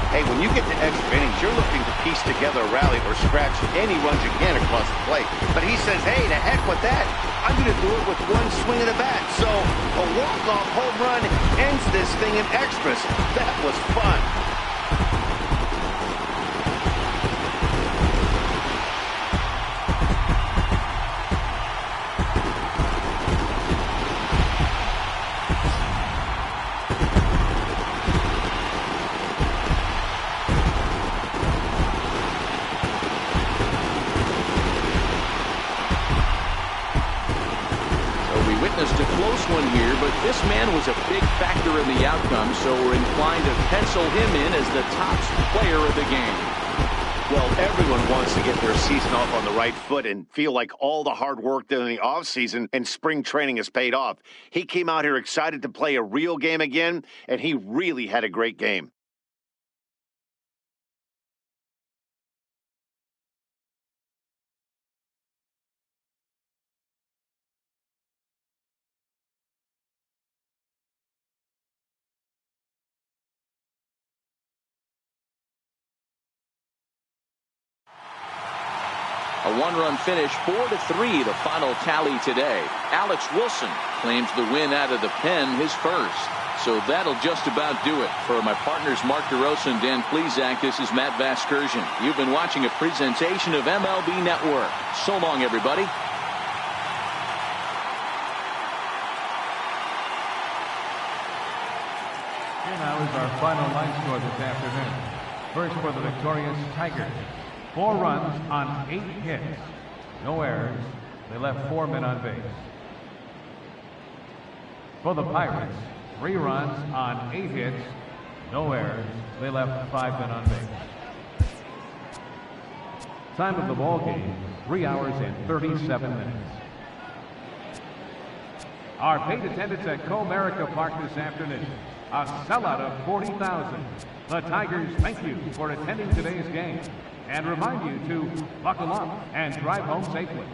Hey, when you get to extra innings, you're looking to piece together a rally or scratch any runs you can across the plate. But he says, hey, to heck with that. I'm going to do it with one swing of the bat. So a walk-off home run ends this thing in extras. That was fun. Witnessed a close one here, but this man was a big factor in the outcome, so we're inclined to pencil him in as the top player of the game. Well, everyone wants to get their season off on the right foot and feel like all the hard work done in the offseason and spring training has paid off. He came out here excited to play a real game again, and he really had a great game. A one-run finish, 4-3, the final tally today. Alex Wilson claims the win out of the pen, his first. So that'll just about do it. For my partners Mark DeRosa and Dan Plesac, this is Matt Vasgersian. You've been watching a presentation of MLB Network. So long, everybody. Here now is our final line score this afternoon. First for the victorious Tigers. 4 runs on 8 hits. No errors. They left 4 men on base. For the Pirates, 3 runs on 8 hits. No errors. They left 5 men on base. Time of the ball game, 3 hours and 37 minutes. Our paid attendance at Comerica Park this afternoon. A sellout of 40,000. The Tigers thank you for attending today's game and remind you to buckle up and drive home safely.